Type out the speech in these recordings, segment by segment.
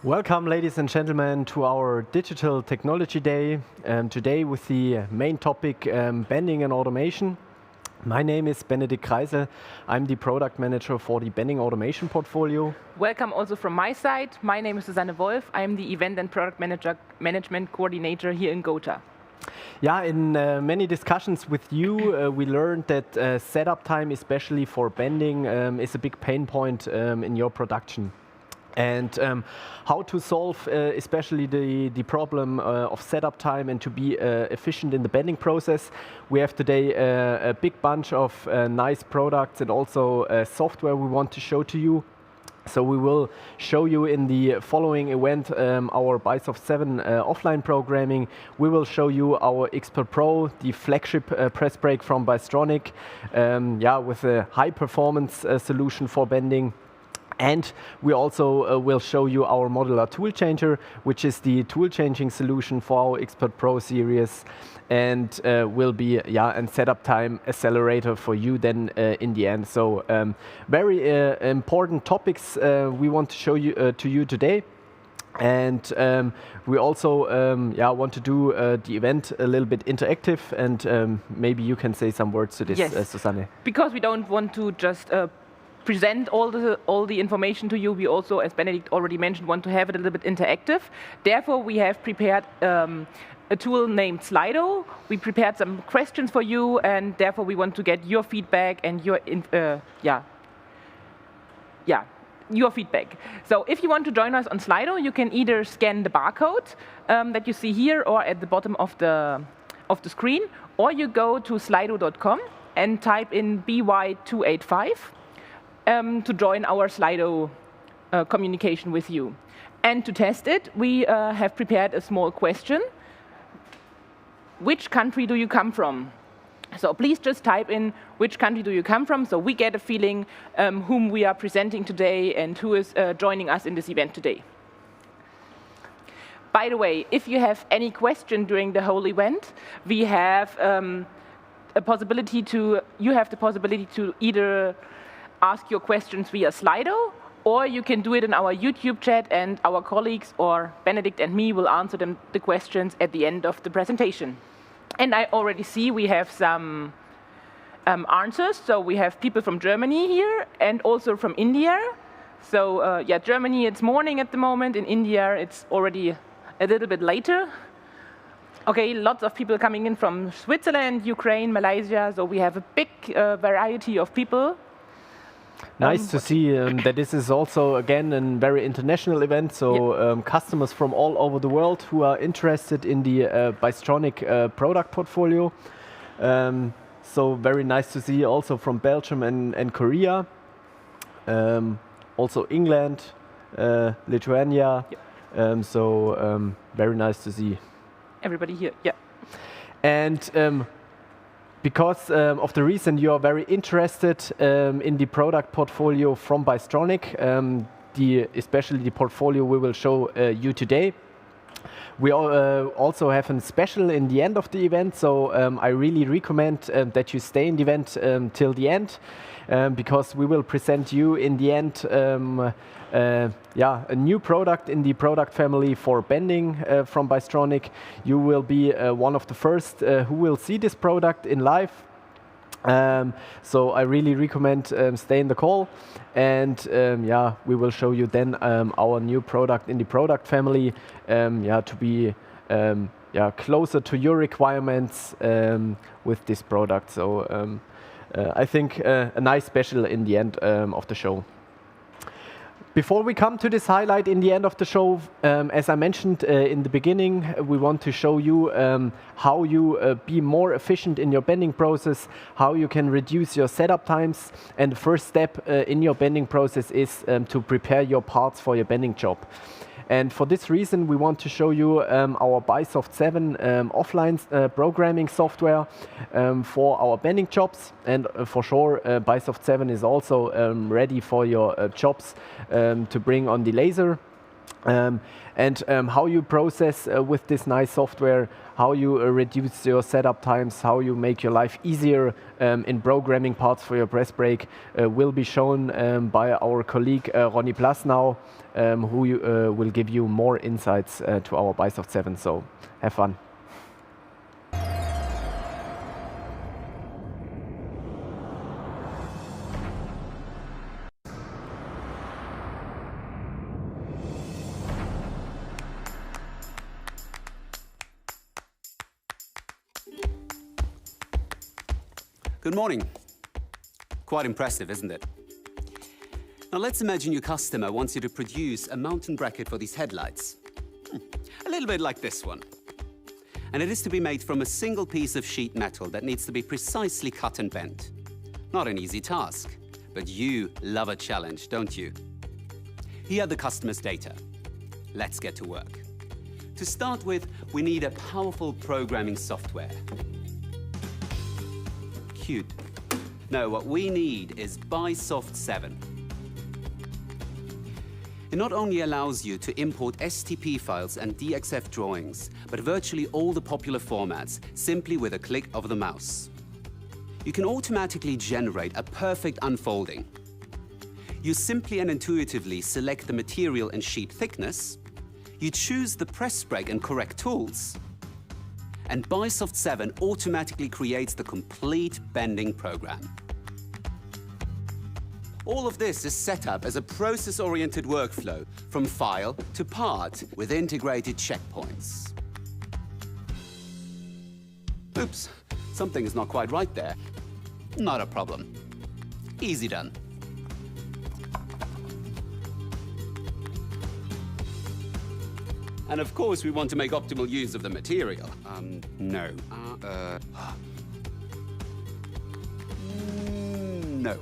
Welcome, ladies and gentlemen, to our Digital Technology Day. Today with the main topic, bending and automation. My name is Benedikt Kreisel. I'm the product manager for the bending automation portfolio. Welcome also from my side. My name is Susanne Wolf. I'm the event and product management coordinator here in Gotha. Yeah, in many discussions with you, we learned that setup time, especially for bending, is a big pain point in your production. And how to solve especially the problem of setup time and to be efficient in the bending process. We have today a big bunch of nice products and also software we want to show to you. So we will show you in the following event our BySoft 7 offline programming. We will show you our Xpert Pro, the flagship press brake from Bystronic, with a high performance solution for bending. And we also will show you our Modular tool changer, which is the tool changing solution for our Xpert Pro series, and will be a setup time accelerator for you then in the end. So very important topics we want to show you to you today. And we also want to do the event a little bit interactive, and maybe you can say some words to this, Yes. Susanne. Because we don't want to just present all the information to you. We also, as Benedikt already mentioned, want to have it a little bit interactive. Therefore, we have prepared a tool named Slido. We prepared some questions for you, and therefore we want to get your feedback and your feedback. So if you want to join us on Slido, you can either scan the barcode that you see here or at the bottom of the screen, or you go to slido.com and type in BY285. To join our Slido communication with you. And to test it, we have prepared a small question. Which country do you come from? So please just type in which country do you come from, so we get a feeling whom we are presenting today and who is joining us in this event today. By the way, if you have any question during the whole event, we have the possibility to either ask your questions via Slido, or you can do it in our YouTube chat, and our colleagues or Benedikt and me will answer the questions at the end of the presentation. And I already see we have some answers. So we have people from Germany here and also from India. So Germany, it's morning at the moment. In India, it's already a little bit later. Okay, lots of people coming in from Switzerland, Ukraine, Malaysia. So we have a big variety of people. Nice to see that this is also, again, a very international event. So customers from all over the world who are interested in the Bystronic product portfolio. So very nice to see also from Belgium and Korea. Also England, Lithuania. Very nice to see everybody here. Yeah. And because of the reason you are very interested in the product portfolio from Bystronic, especially the portfolio we will show you today. We also have a special in the end of the event, so I really recommend that you stay in the event till the end, because we will present you in the end a new product in the product family for bending from Bystronic. You will be one of the first who will see this product in live. So I really recommend stay in the call, and we will show you then our new product in the product family to be closer to your requirements with this product. So I think a nice special in the end of the show. Before we come to this highlight in the end of the show, as I mentioned in the beginning, we want to show you how you be more efficient in your bending process, how you can reduce your setup times. And the first step in your bending process is to prepare your parts for your bending job. And for this reason, we want to show you our BySoft 7 offline programming software for our bending jobs. And for sure, BySoft 7 is also ready for your jobs to bring on the laser. and how you process with this nice software, how you reduce your setup times, how you make your life easier in programming parts for your press brake will be shown by our colleague Ronny Plas now, who will give you more insights to our BySoft 7. So have fun. Good morning. Quite impressive, isn't it? Now let's imagine your customer wants you to produce a mounting bracket for these headlights. A little bit like this one. And it is to be made from a single piece of sheet metal that needs to be precisely cut and bent. Not an easy task, but you love a challenge, don't you? Here are the customer's data. Let's get to work. To start with, we need a powerful programming software. Cute. No, what we need is BySoft 7. It not only allows you to import STP files and DXF drawings, but virtually all the popular formats simply with a click of the mouse. You can automatically generate a perfect unfolding. You simply and intuitively select the material and sheet thickness, you choose the press brake and correct tools, and BySoft 7 automatically creates the complete bending program. All of this is set up as a process-oriented workflow from file to part with integrated checkpoints. Oops, something is not quite right there. Not a problem. Easy done. And of course, we want to make optimal use of the material. No. No.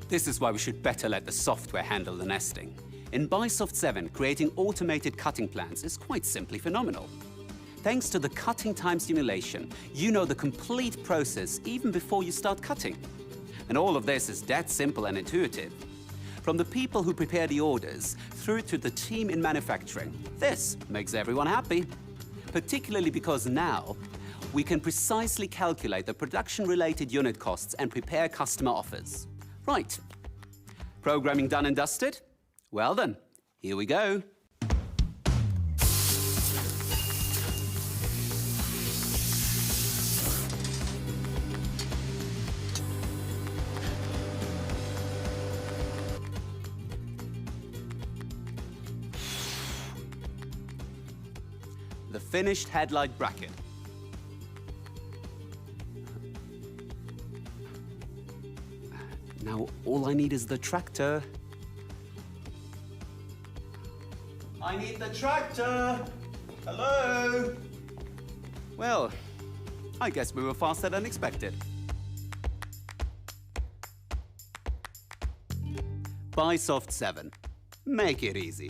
This is why we should better let the software handle the nesting. In BySoft 7, creating automated cutting plans is quite simply phenomenal. Thanks to the cutting time simulation, you know the complete process even before you start cutting. And all of this is that simple and intuitive. From the people who prepare the orders through to the team in manufacturing, this makes everyone happy. Particularly because now we can precisely calculate the production-related unit costs and prepare customer offers. Right. Programming done and dusted? Well then, here we go. The finished headlight bracket. Now, all I need is the tractor. I need the tractor! Hello? Well, I guess we were faster than expected. BySoft 7. Make it easy.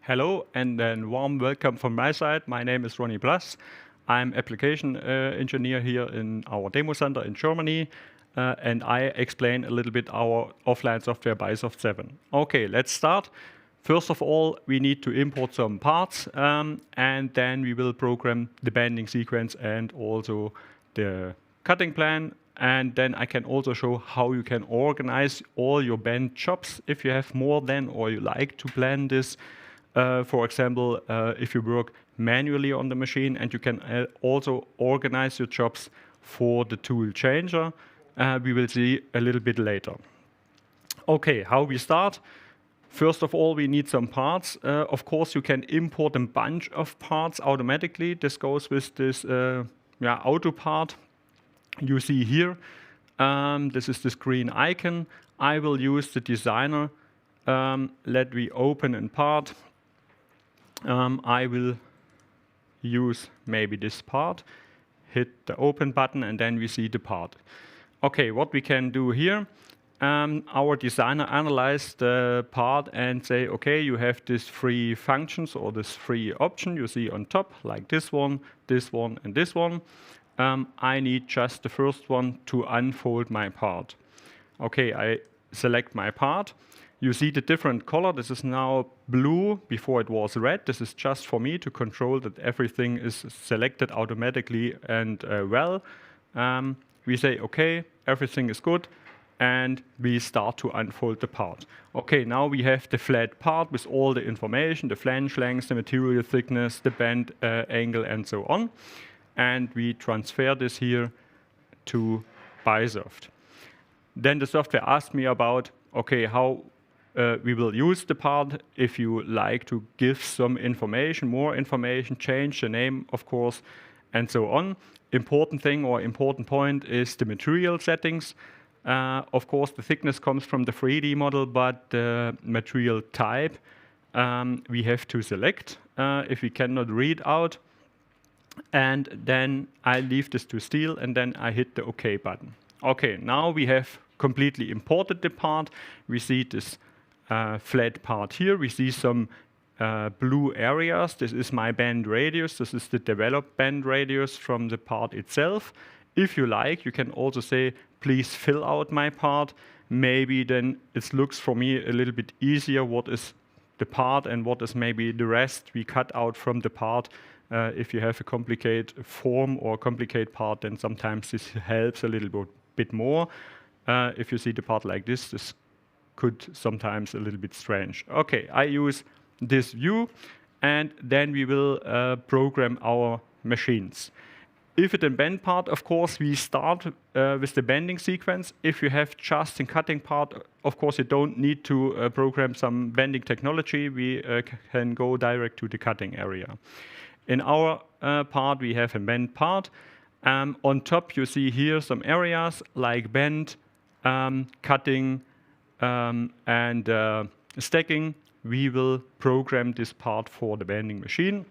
Hello and a warm welcome from my side. My name is Ronny Plas. I'm application engineer here in our demo center in Germany, and I explain a little bit our offline software BySoft 7. Okay, let's start. First of all, we need to import some parts, and then we will program the bending sequence and also the cutting plan. And then I can also show how you can organize all your bend jobs if you have more than or you like to plan this. For example, if you work manually on the machine, and you can also organize your jobs for the tool changer. We will see a little bit later. Okay, how we start? First of all, we need some parts. Of course, you can import a bunch of parts automatically. This goes with this auto part you see here. This is this green icon. I will use the designer. Let me open a part. I will use maybe this part, hit the open button, and then we see the part. Okay, what we can do here, our designer analyzed the part and say, okay, you have these 3 functions or this 3 option you see on top, like this one, and this one. I need just the first one to unfold my part. Okay, I select my part. You see the different color. This is now blue. Before it was red. This is just for me to control that everything is selected automatically and well. We say, okay, everything is good. And we start to unfold the part. Okay, now we have the flat part with all the information, the flange length, the material thickness, the bend angle, and so on. And we transfer this here to BySoft. Then the software asked me about, okay, how we will use the part. If you like to give some information, more information, change the name, of course, and so on. Important thing or important point is the material settings. Of course, the thickness comes from the 3D model, but the material type we have to select if we cannot read out. And then I leave this to steel, and then I hit the OK button. Okay, now we have completely imported the part. We see this flat part here. We see some blue areas. This is my bend radius. This is the developed bend radius from the part itself. If you like, you can also say, please fill out my part. Maybe then it looks for me a little bit easier what is the part and what is maybe the rest we cut out from the part. If you have a complicated form or complicated part, then sometimes this helps a little bit more. If you see the part like this, this could sometimes a little bit strange. Okay, I use this view, and then we will program our machines. If it's a bend part, of course, we start with the bending sequence. If you have just a cutting part, of course, you don't need to program some bending technology. We can go direct to the cutting area. In our part, we have a bend part. On top, you see here some areas like bend, cutting, and stacking. We will program this part for the bending machine.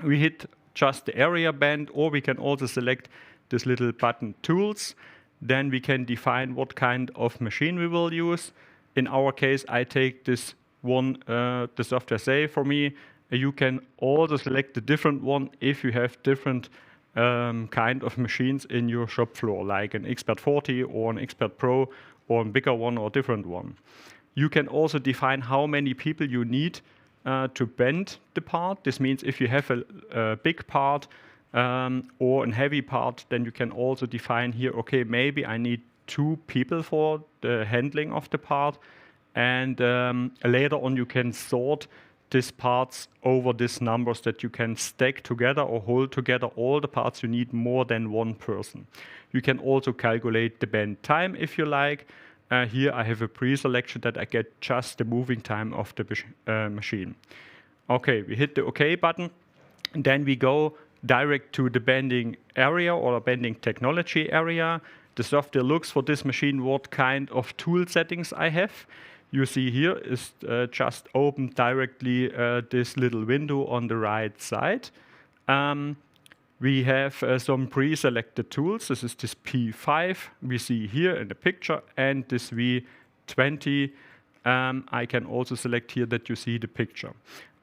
We hit just the area bend, or we can also select this little button tools. Then we can define what kind of machine we will use. In our case, I take this one, the software say for me. You can also select a different one if you have different kind of machines in your shop floor, like an Xpert 40 or an Xpert Pro or a bigger one or different one. You can also define how many people you need to bend the part. This means if you have a big part or a heavy part, then you can also define here, okay, maybe I need 2 people for the handling of the part. And later on you can sort these parts over these numbers that you can stack together or hold together all the parts you need more than 1 person. You can also calculate the bend time if you like. Here I have a pre-selection that I get just the moving time of the machine. Okay, we hit the OK button. And then we go direct to the bending area or bending technology area. The software looks for this machine what kind of tool settings I have. You see here is just open directly this little window on the right side. We have some pre-selected tools. This is this P5 we see here in the picture, and this V20. I can also select here that you see the picture.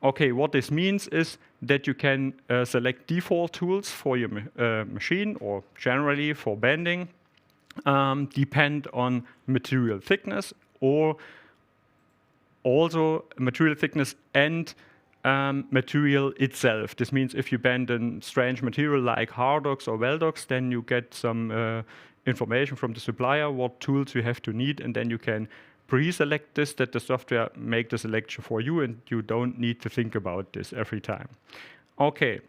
Okay, what this means is that you can select default tools for your machine or generally for bending, depend on material thickness or also material thickness and material itself. This means if you bend a strange material like Hardox or Veldox, then you get some information from the supplier, what tools you have to need, and then you can pre-select this, that the software make the selection for you, and you don't need to think about this every time. Okay,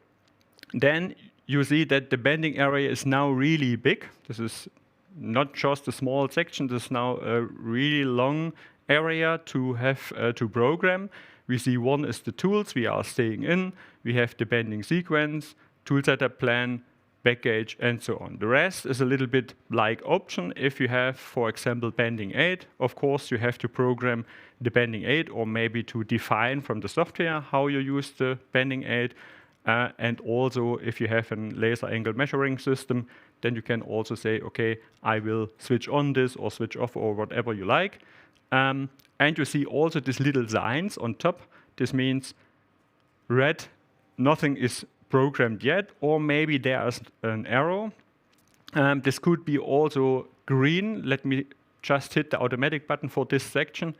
then you see that the bending area is now really big. This is not just a small section, this is now a really long area to have to program. We see one is the tools we are staying in. We have the bending sequence, tool setup plan, back gauge, and so on. The rest is a little bit like option. If you have, for example, bending aid, of course you have to program the bending aid or maybe to define from the software how you use the bending aid. And also if you have a laser angle measuring system, then you can also say, okay, I will switch on this or switch off or whatever you like. And you see also these little signs on top. This means red, nothing is programmed yet, or maybe there is an error. This could be also green. Let me just hit the automatic button for this section.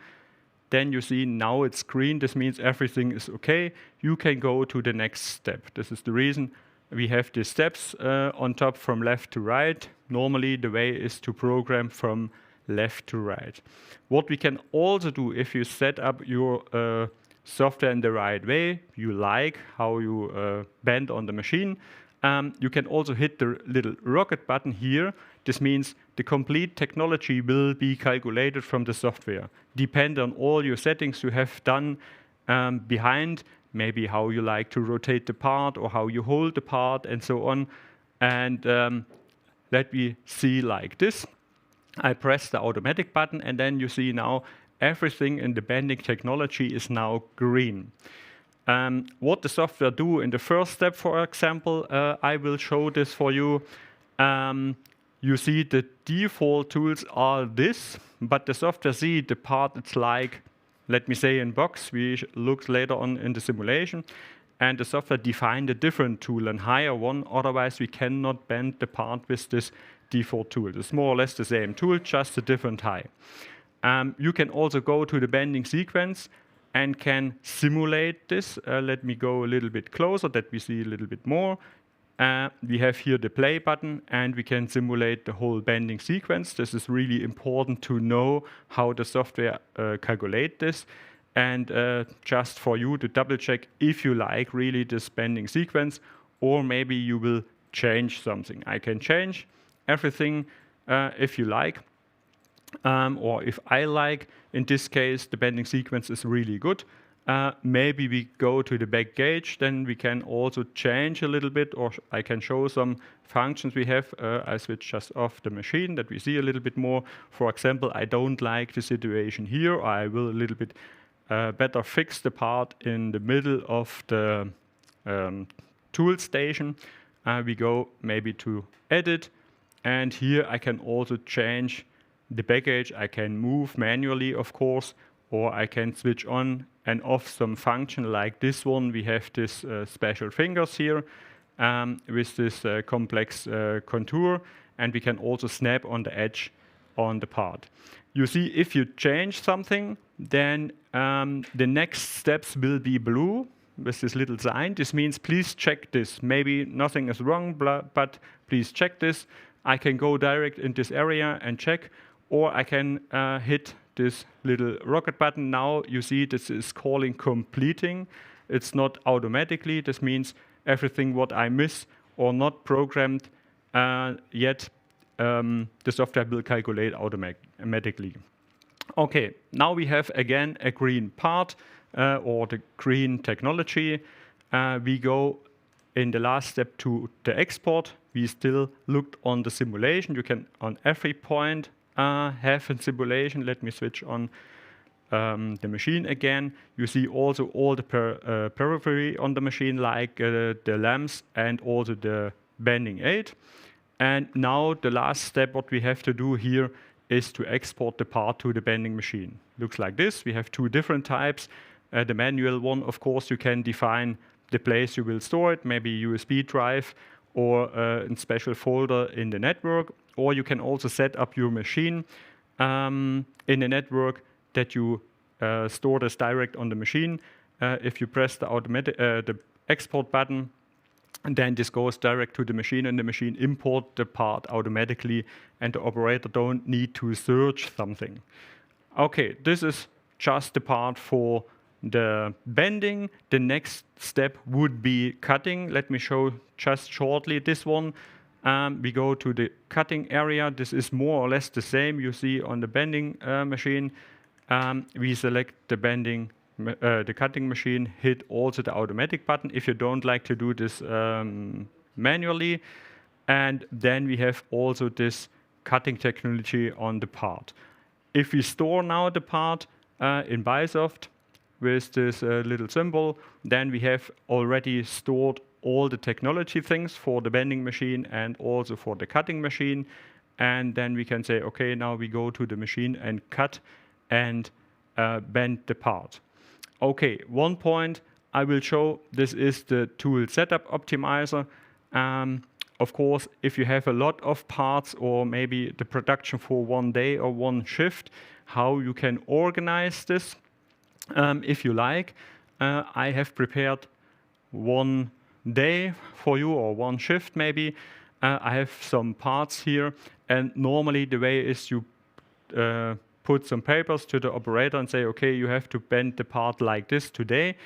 Then you see now it's green. This means everything is okay. You can go to the next step. This is the reason we have the steps on top from left to right. Normally the way is to program from left to right. What we can also do if you set up your software in the right way, you like how you bend on the machine, you can also hit the little rocket button here. This means the complete technology will be calculated from the software. Depend on all your settings you have done behind, maybe how you like to rotate the part or how you hold the part and so on. And let me see like this. I press the automatic button and then you see now everything in the bending technology is now green. What the software do in the first step, for example, I will show this for you. You see the default tools are this, but the software see the part it's like, let me say in box, we look later on in the simulation, and the software defined a different tool, a higher one, otherwise we cannot bend the part with this default tool. It's more or less the same tool, just a different height. You can also go to the bending sequence and can simulate this. Let me go a little bit closer that we see a little bit more. We have here the play button and we can simulate the whole bending sequence. This is really important to know how the software calculate this. And just for you to double check if you like really this bending sequence, or maybe you will change something. I can change everything if you like. Or if I like, in this case, the bending sequence is really good. Maybe we go to the back gauge, then we can also change a little bit, or I can show some functions we have. I switch just off the machine that we see a little bit more. For example, I don't like the situation here. I will a little bit better fix the part in the middle of the tool station. We go maybe to edit, and here I can also change the back gauge. I can move manually, of course, or I can switch on and off some function like this one. We have this special fingers here with this complex contour, and we can also snap on the edge on the part. You see, if you change something, then the next steps will be blue with this little sign. This means please check this. Maybe nothing is wrong, but please check this. I can go direct in this area and check, or I can hit this little rocket button. Now you see this is calling completing. It's not automatically. This means everything what I miss or not programmed yet, the software will calculate automatically. Okay, now we have again a green part or the green technology. We go in the last step to the export. We still looked on the simulation. You can on every point have a simulation. Let me switch on the machine again. You see also all the periphery on the machine, like the lamps and also the bending aid. And now the last step what we have to do here is to export the part to the bending machine. Looks like this. We have two different types. The manual one, of course, you can define the place you will store it, maybe USB drive or a special folder in the network. Or you can also set up your machine in the network that you store this direct on the machine. If you press the export button, and then this goes direct to the machine, and the machine import the part automatically, and the operator don't need to search something. Okay, this is just the part for the bending. The next step would be cutting. Let me show just shortly this one. We go to the cutting area. This is more or less the same you see on the bending machine. We select the bending, the cutting machine, hit also the automatic button if you don't like to do this manually. And then we have also this cutting technology on the part. If we store now the part in BySoft with this little symbol, then we have already stored all the technology things for the bending machine and also for the cutting machine. And then we can say, okay, now we go to the machine and cut and bend the part. Okay, one point I will show, this is the tool setup optimizer. Of course, if you have a lot of parts or maybe the production for one day or one shift, how you can organize this, if you like. I have prepared one day for you or one shift maybe. I have some parts here, and normally the way is you put some papers to the operator and say, okay, you have to bend the part like this today,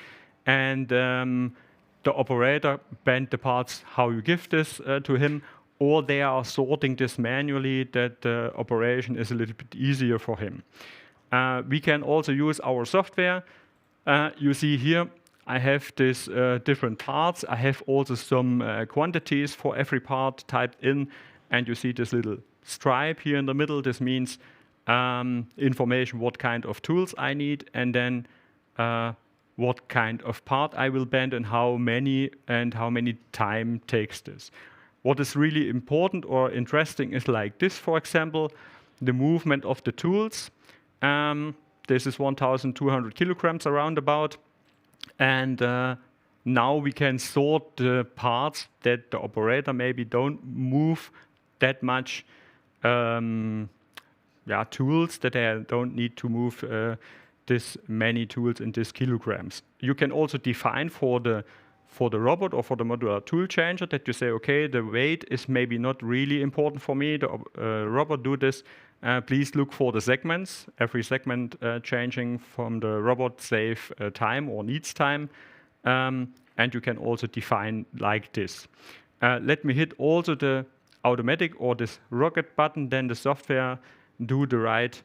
and the operator bend the parts how you give this to him, or they are sorting this manually that the operation is a little bit easier for him. We can also use our software. You see here, I have these different parts. I have also some quantities for every part typed in, and you see this little stripe here in the middle. This means information what kind of tools I need, and then what kind of part I will bend and how many time takes this. What is really important or interesting is like this, for example, the movement of the tools. This is 1,200 kilograms around about. And now we can sort the parts that the operator maybe don't move that much tools, that they don't need to move this many tools in these kilograms. You can also define for the robot or for the modular tool changer that you say, okay, the weight is maybe not really important for me. The robot do this. Please look for the segments. Every segment changing from the robot save time or needs time. And you can also define like this. Let me hit also the automatic or this rocket button, then the software do the right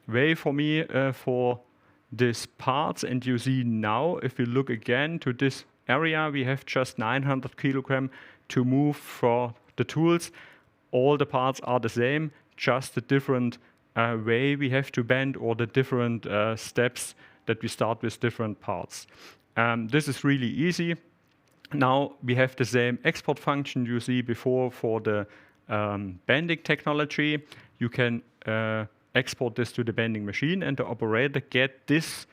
way for me for these parts. And you see now, if we look again to this area, we have just 900 kilogram to move for the tools. All the parts are the same, just the different way we have to bend or the different steps that we start with different parts. This is really easy. Now we have the same export function you see before for the bending technology. You can export this to the bending machine, and the operator get this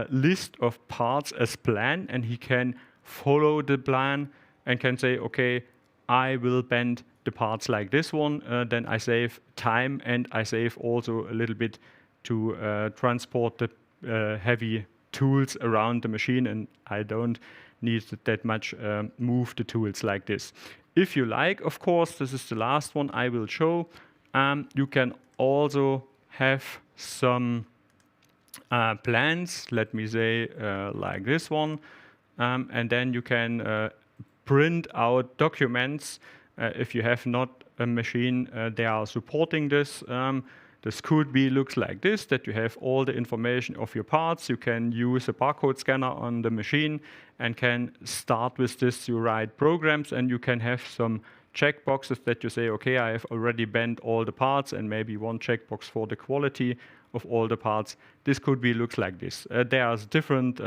list of parts as planned, and he can follow the plan and can say, okay, I will bend the parts like this one. Then I save time, and I save also a little bit to transport the heavy tools around the machine, and I don't need that much move the tools like this. If you like, of course, this is the last one I will show. You can also have some plans, let me say like this one, and then you can print out documents. If you have not a machine, they are supporting this. This could be looks like this, that you have all the information of your parts. You can use a barcode scanner on the machine and can start with this. You write programs, and you can have some checkboxes that you say, okay, I have already bent all the parts, and maybe one checkbox for the quality of all the parts. This could be looks like this. There are different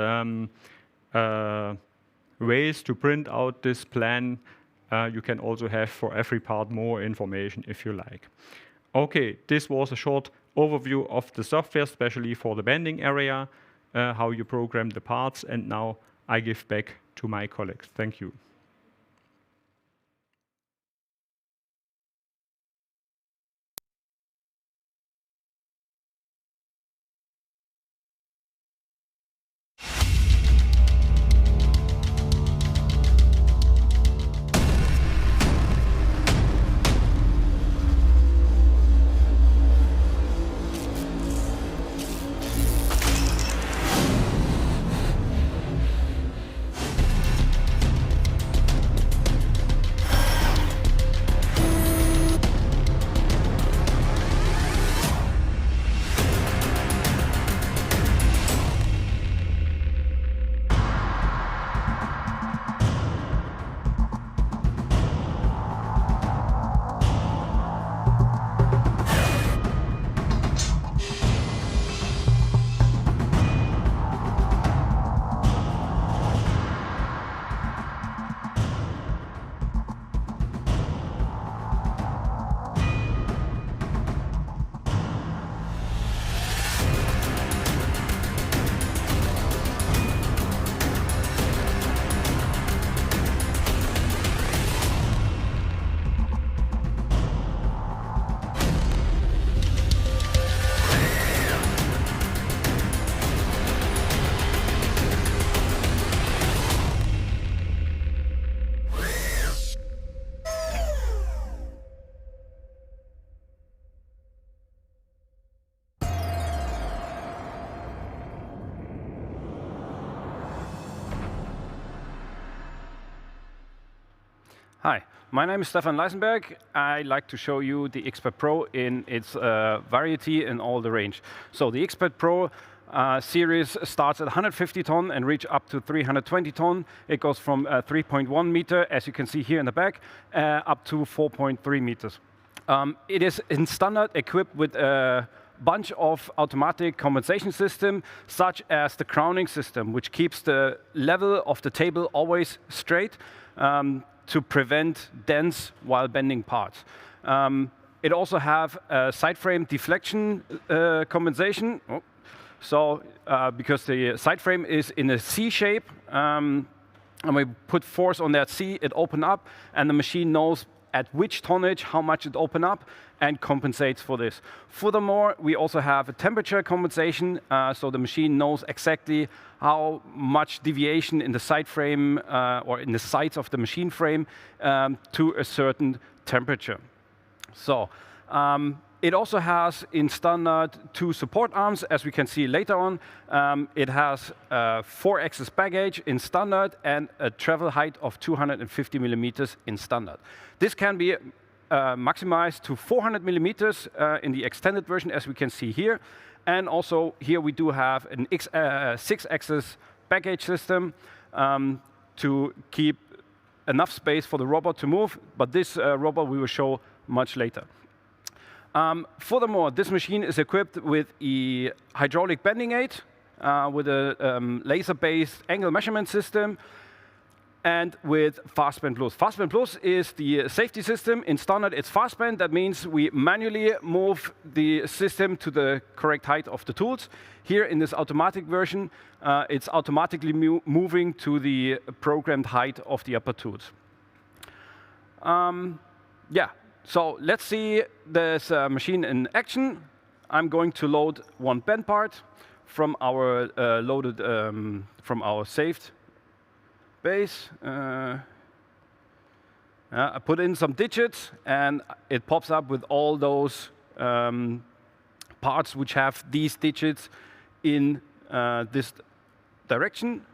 ways to print out this plan. You can also have for every part more information if you like. Okay, this was a short overview of the software, especially for the bending area, how you program the parts, and now I give back to my colleagues. Thank you. Hi, my name is Stefan Leisenberg. I'd like to show you the Xpert Pro in its variety in all the range. So the Xpert Pro series starts at 150 ton and reach up to 320 ton. It goes from 3.1 meter, as you can see here in the back, up to 4.3 meters. It is in standard equipped with a bunch of automatic compensation system, such as the crowning system, which keeps the level of the table always straight to prevent dents while bending parts. It also have a side frame deflection compensation. So because the side frame is in a C shape, and we put force on that C, it opens up, and the machine knows at which tonnage, how much it opens up, and compensates for this. Furthermore, we also have a temperature compensation, so the machine knows exactly how much deviation in the side frame or in the sides of the machine frame to a certain temperature. So it also has in standard 2 support arms, as we can see later on. It has 4-axis baggage in standard and a travel height of 250 millimeters in standard. This can be maximized to 400 millimeters in the extended version, as we can see here. And also here we do have an 6-axis baggage system to keep enough space for the robot to move, but this robot we will show much later. Furthermore, this machine is equipped with a hydraulic bending aid, with a laser-based angle measurement system, and with Fastbend Plus. Fastbend Plus is the safety system. In standard, it's fastbend. That means we manually move the system to the correct height of the tools. Here in this automatic version, it's automatically moving to the programmed height of the upper tools. Yeah, so let's see this machine in action. I'm going to load one bend part from our from our saved base. I put in some digits, and it pops up with all those parts which have these digits in this direction.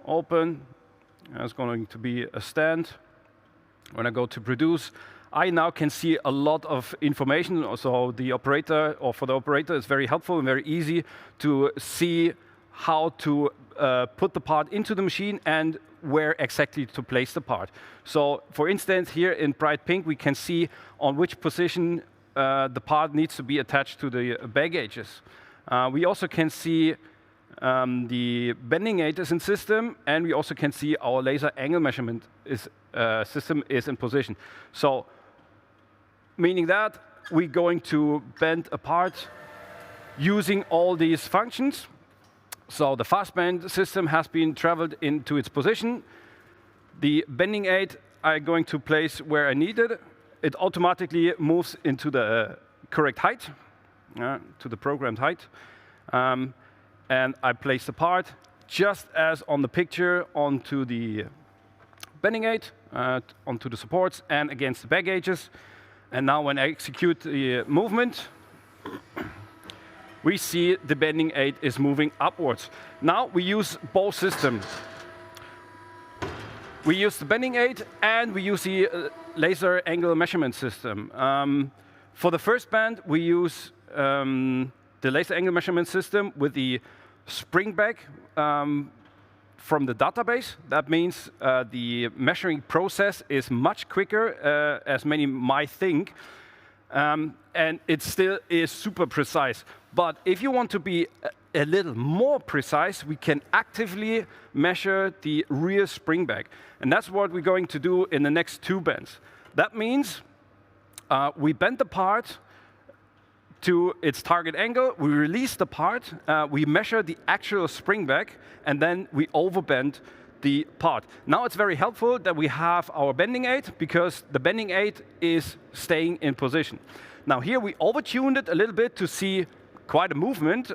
Open. There's going to be a stand. When I go to produce, I now can see a lot of information. So the operator, or for the operator, it's very helpful and very easy to see how to put the part into the machine and where exactly to place the part. So for instance, here in bright pink, we can see on which position the part needs to be attached to the bag gauges. We also can see the bending aid is in system, and we also can see our laser angle measurement system is in position. So meaning that we're going to bend a part using all these functions. So the fast bend system has been traveled into its position. The bending aid I'm going to place where I need it. It automatically moves into the correct height, to the programmed height. And I place the part just as on the picture onto the bending aid, onto the supports and against the bag gauges. And now when I execute the movement, we see the bending aid is moving upwards. Now we use both systems. We use the bending aid and we use the laser angle measurement system. For the first bend, we use the laser angle measurement system with the spring back from the database. That means the measuring process is much quicker, as many might think, and it still is super precise. But if you want to be a little more precise, we can actively measure the rear spring back. And that's what we're going to do in the next 2 bends. That means we bend the part to its target angle, we release the part, we measure the actual spring back, and then we overbend the part. Now it's very helpful that we have our bending aid, because the bending aid is staying in position. Now here we overtuned it a little bit to see quite a movement,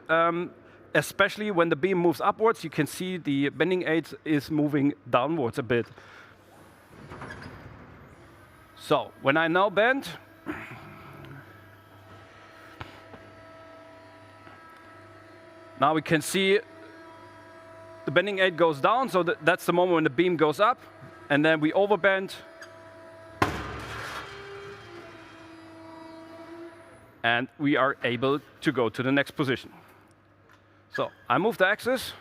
especially when the beam moves upwards. You can see the bending aid is moving downwards a bit. So when I now bend, now we can see the bending aid goes down, so that's the moment when the beam goes up. and then we overbend. And we are able to go to the next position. So I move the axis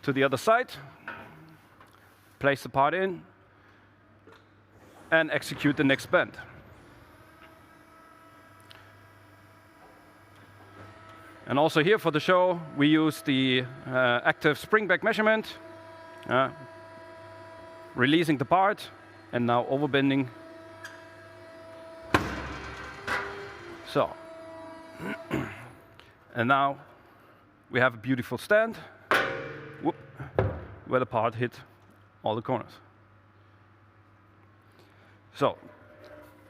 to the other side, place the part in, and execute the next bend. And also here for the show, we use the active spring back measurement, releasing the part, and now overbending. So, and now we have a beautiful stand, whoop, where the part hit all the corners. So,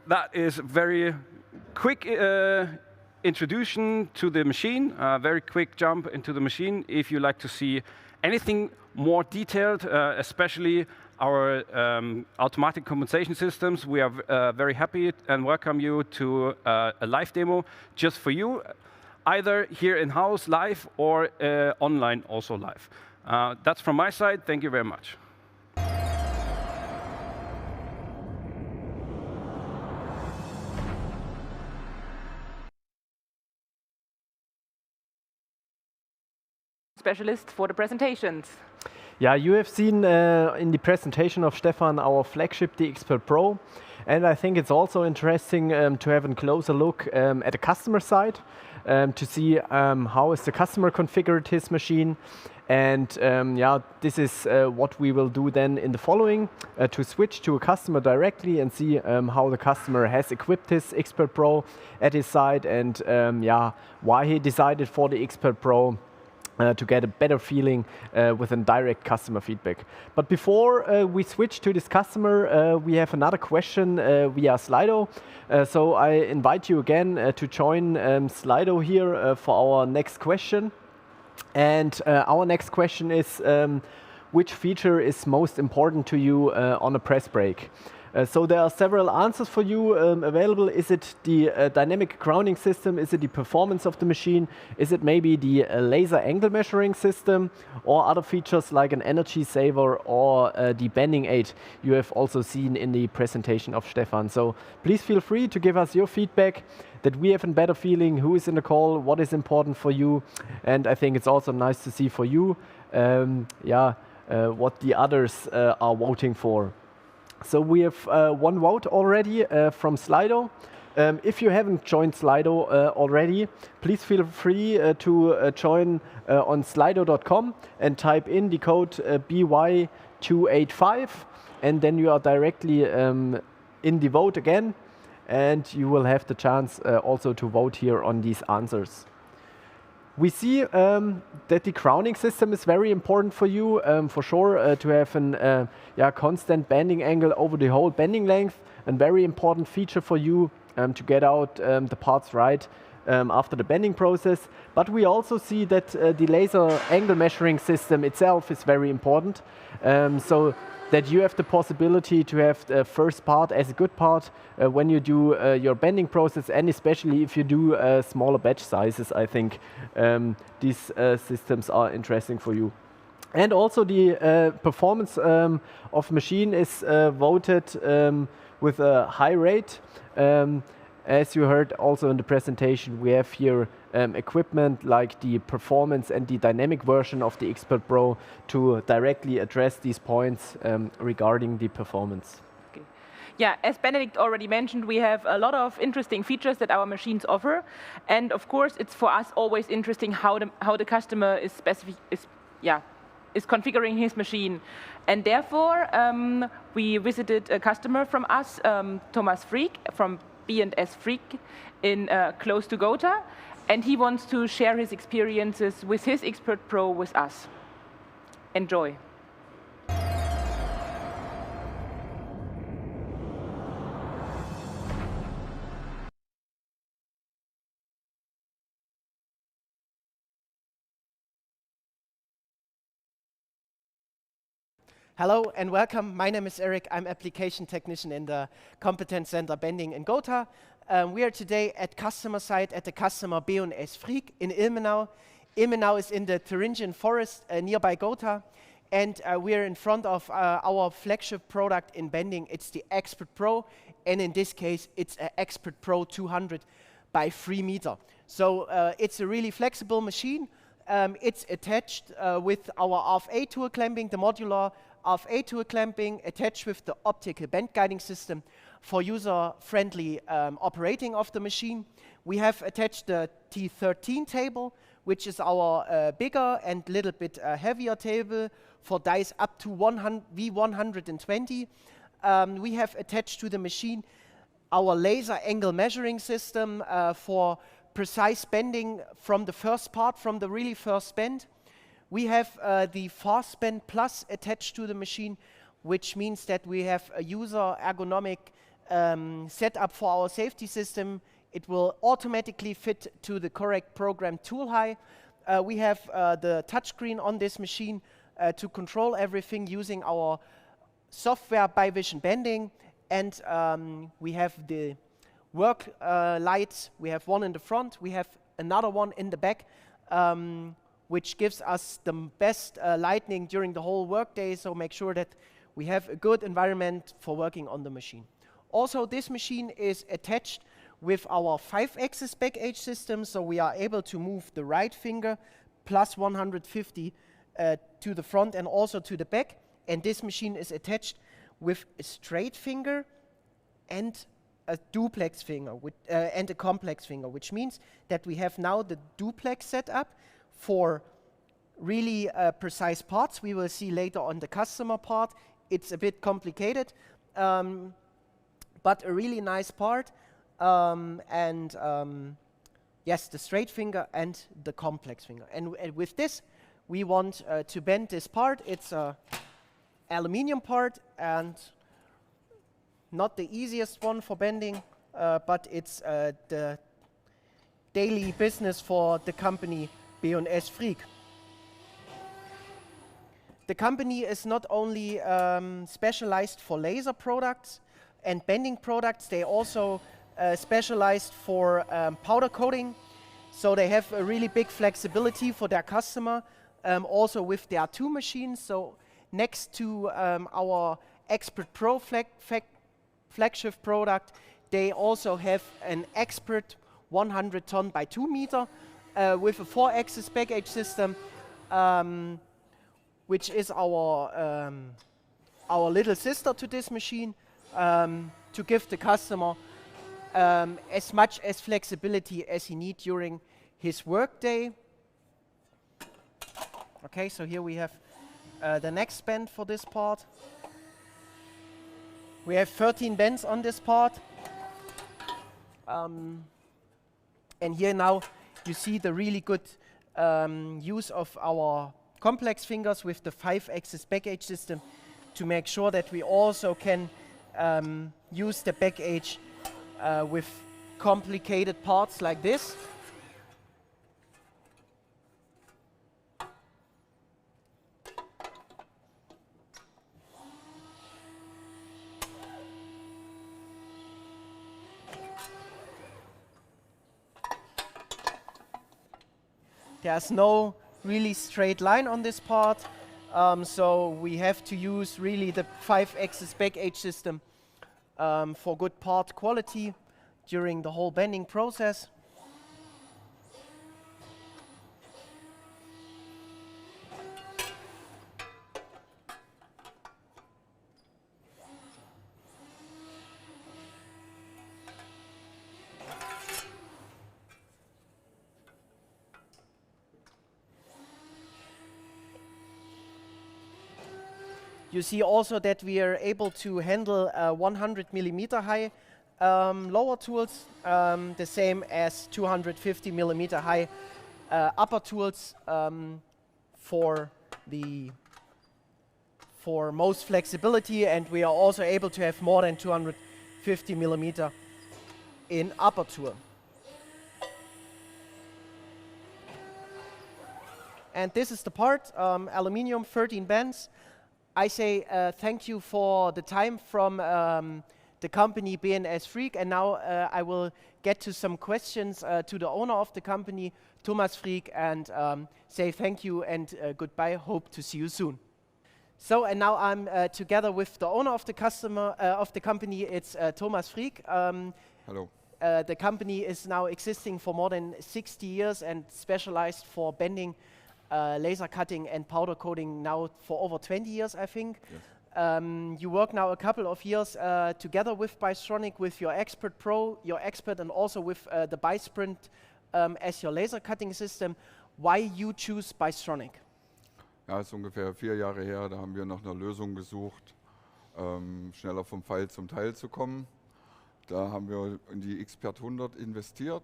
that is very quick introduction to the machine, very quick jump into the machine. If you like to see anything more detailed, especially our automatic compensation systems, we are very happy and welcome you to a live demo just for you, either here in-house live or online also live. That's from my side. Thank you very much. Specialist for the presentations. Yeah, you have seen in the presentation of Stefan our flagship, the Xpert Pro. And I think it's also interesting to have a closer look at the customer side, to see how is the customer configured his machine. And yeah, this is what we will do then in the following, to switch to a customer directly and see how the customer has equipped his Xpert Pro at his side, and yeah, why he decided for the Xpert Pro. To get a better feeling with a direct customer feedback. But before we switch to this customer, we have another question via Slido. So I invite you again to join Slido here for our next question. And our next question is, which feature is most important to you on a press break? So there are several answers for you available. Is it the dynamic grounding system? Is it the performance of the machine? Is it maybe the laser angle measuring system, or other features like an energy saver or the bending aid you have also seen in the presentation of Stefan? So please feel free to give us your feedback, that we have a better feeling who is in the call, what is important for you. And I think it's also nice to see for you what the others are voting for. So we have one vote already from Slido. If you haven't joined Slido already, please feel free to join on slido.com and type in the code BY285, and then you are directly in the vote again, and you will have the chance also to vote here on these answers. We see that the grounding system is very important for you, for sure, to have an constant bending angle over the whole bending length, a very important feature for you to get out the parts right after the bending process. But we also see that the laser angle measuring system itself is very important, so that you have the possibility to have the first part as a good part when you do your bending process, and especially if you do smaller batch sizes. I think these systems are interesting for you. And also the performance of machine is voted with a high rate. As you heard also in the presentation, we have here equipment like the performance and the dynamic version of the Xpert Pro to directly address these points regarding the performance. Okay. Yeah, as Benedict already mentioned, we have a lot of interesting features that our machines offer. And of course, it's for us always interesting how the customer is configuring his machine. And therefore, we visited a customer from us, Thomas Freak, from B&S Freak in close to Gotha, and he wants to share his experiences with his Xpert Pro with us. Enjoy. Hello and welcome. My name is Eric. I'm application technician in the Competence Center Bending in Gotha. We are today at customer site at the customer B&S Freak in Ilmenau. Ilmenau is in the Thuringian forest nearby Gotha. And we're in front of our flagship product in bending. It's the Xpert Pro, and in this case, it's an Xpert Pro 200 by 3 meter. So it's a really flexible machine. It's attached with our RFA tool clamping, the modular RFA tool clamping, attached with the optical bend guiding system for user-friendly operating of the machine. We have attached the T13 table, which is our bigger and little bit heavier table for dies up to V120. We have attached to the machine our laser angle measuring system for precise bending from the first part, from the really first bend. We have the Fast Bend Plus attached to the machine, which means that we have a user ergonomic setup for our safety system. It will automatically fit to the correct program tool height. We have the touchscreen on this machine to control everything using our software ByVision Bending. And we have the work lights. We have one in the front. We have another one in the back, which gives us the best lighting during the whole workday. So make sure that we have a good environment for working on the machine. Also, this machine is attached with our 5-axis back edge system, so we are able to move the right finger plus 150 to the front and also to the back. And this machine is attached with a straight finger and a duplex finger and a complex finger, which means that we have now the duplex setup for really precise parts. We will see later on the customer part. It's a bit complicated, but a really nice part. Yes, the straight finger and the complex finger. And with this, we want to bend this part. It's a aluminium part and not the easiest one for bending, but it's the daily business for the company B&S Frick. The company is not only specialized for laser products and bending products, they also specialized for powder coating. So they have a really big flexibility for their customer, also with their 2 machines. So next to our Xpert Pro flagship product, they also have an Xpert 100 ton by 2 meter with a 4-axis back edge system, which is our little sister to this machine, to give the customer as much as flexibility as he needs during his workday. Okay, so here we have the next bend for this part. We have 13 bends on this part. And here now you see the really good use of our complex fingers with the 5-axis back edge system to make sure that we also can use the back edge with complicated parts like this. There's no really straight line on this part, so we have to use really the 5-axis back edge system for good part quality during the whole bending process. You see also that we are able to handle 100 millimeter high lower tools, the same as 250 millimeter high upper tools for most flexibility, and we are also able to have more than 250 millimeter in upper tool. And this is the part, aluminium, 13 bends. I say thank you for the time from the company B&S Frick, and now I will get to some questions to the owner of the company, Thomas Frick, and say thank you and goodbye. Hope to see you soon. So, and now I'm together with the owner of the company. It's Thomas Frieck. Hello. The company is now existing for more than 60 years and specialized for bending, laser cutting and powder coating now for over 20 years, I think. Yes. You work now a couple of years together with Bystronic with your Xpert Pro, your Xpert, and also with the BySprint as your laser cutting system. Why you choose Bystronic? Ja, es ist ungefähr 4 Jahre her, da haben wir nach einer Lösung gesucht, schneller vom Pfeil zum Teil zu kommen. Da haben wir in die Xpert 100 investiert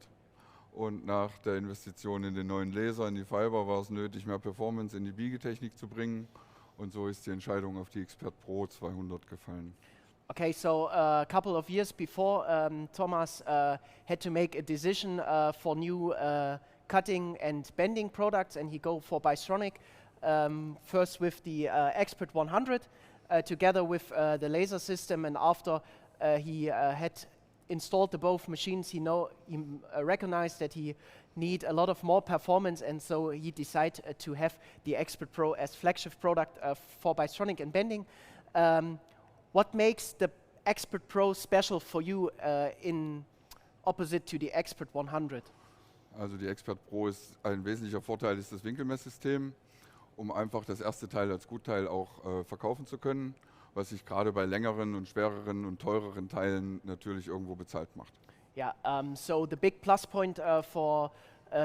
und nach der Investition in den neuen Laser, in die Fiber, war es nötig, mehr Performance in die Biegetechnik zu bringen. Und so ist die Entscheidung auf die Xpert Pro 200 gefallen. Okay, so a couple of years before, Thomas had to make a decision for new cutting and bending products, and he go for Bystronic. First with the Xpert 100, together with the laser system, and after he had installed the both machines, he recognized that he need a lot of more performance, and so he decided to have the Xpert Pro as flagship product for Bystronic and bending. What makes the Xpert Pro special for you in opposite to the Xpert 100? Also die Xpert Pro ist ein wesentlicher Vorteil, ist das Winkelmesssystem, um einfach das erste Teil als Gutteil auch verkaufen zu können, was sich gerade bei längeren und schwereren und teureren Teilen natürlich irgendwo bezahlt macht. Yeah, so the big plus point for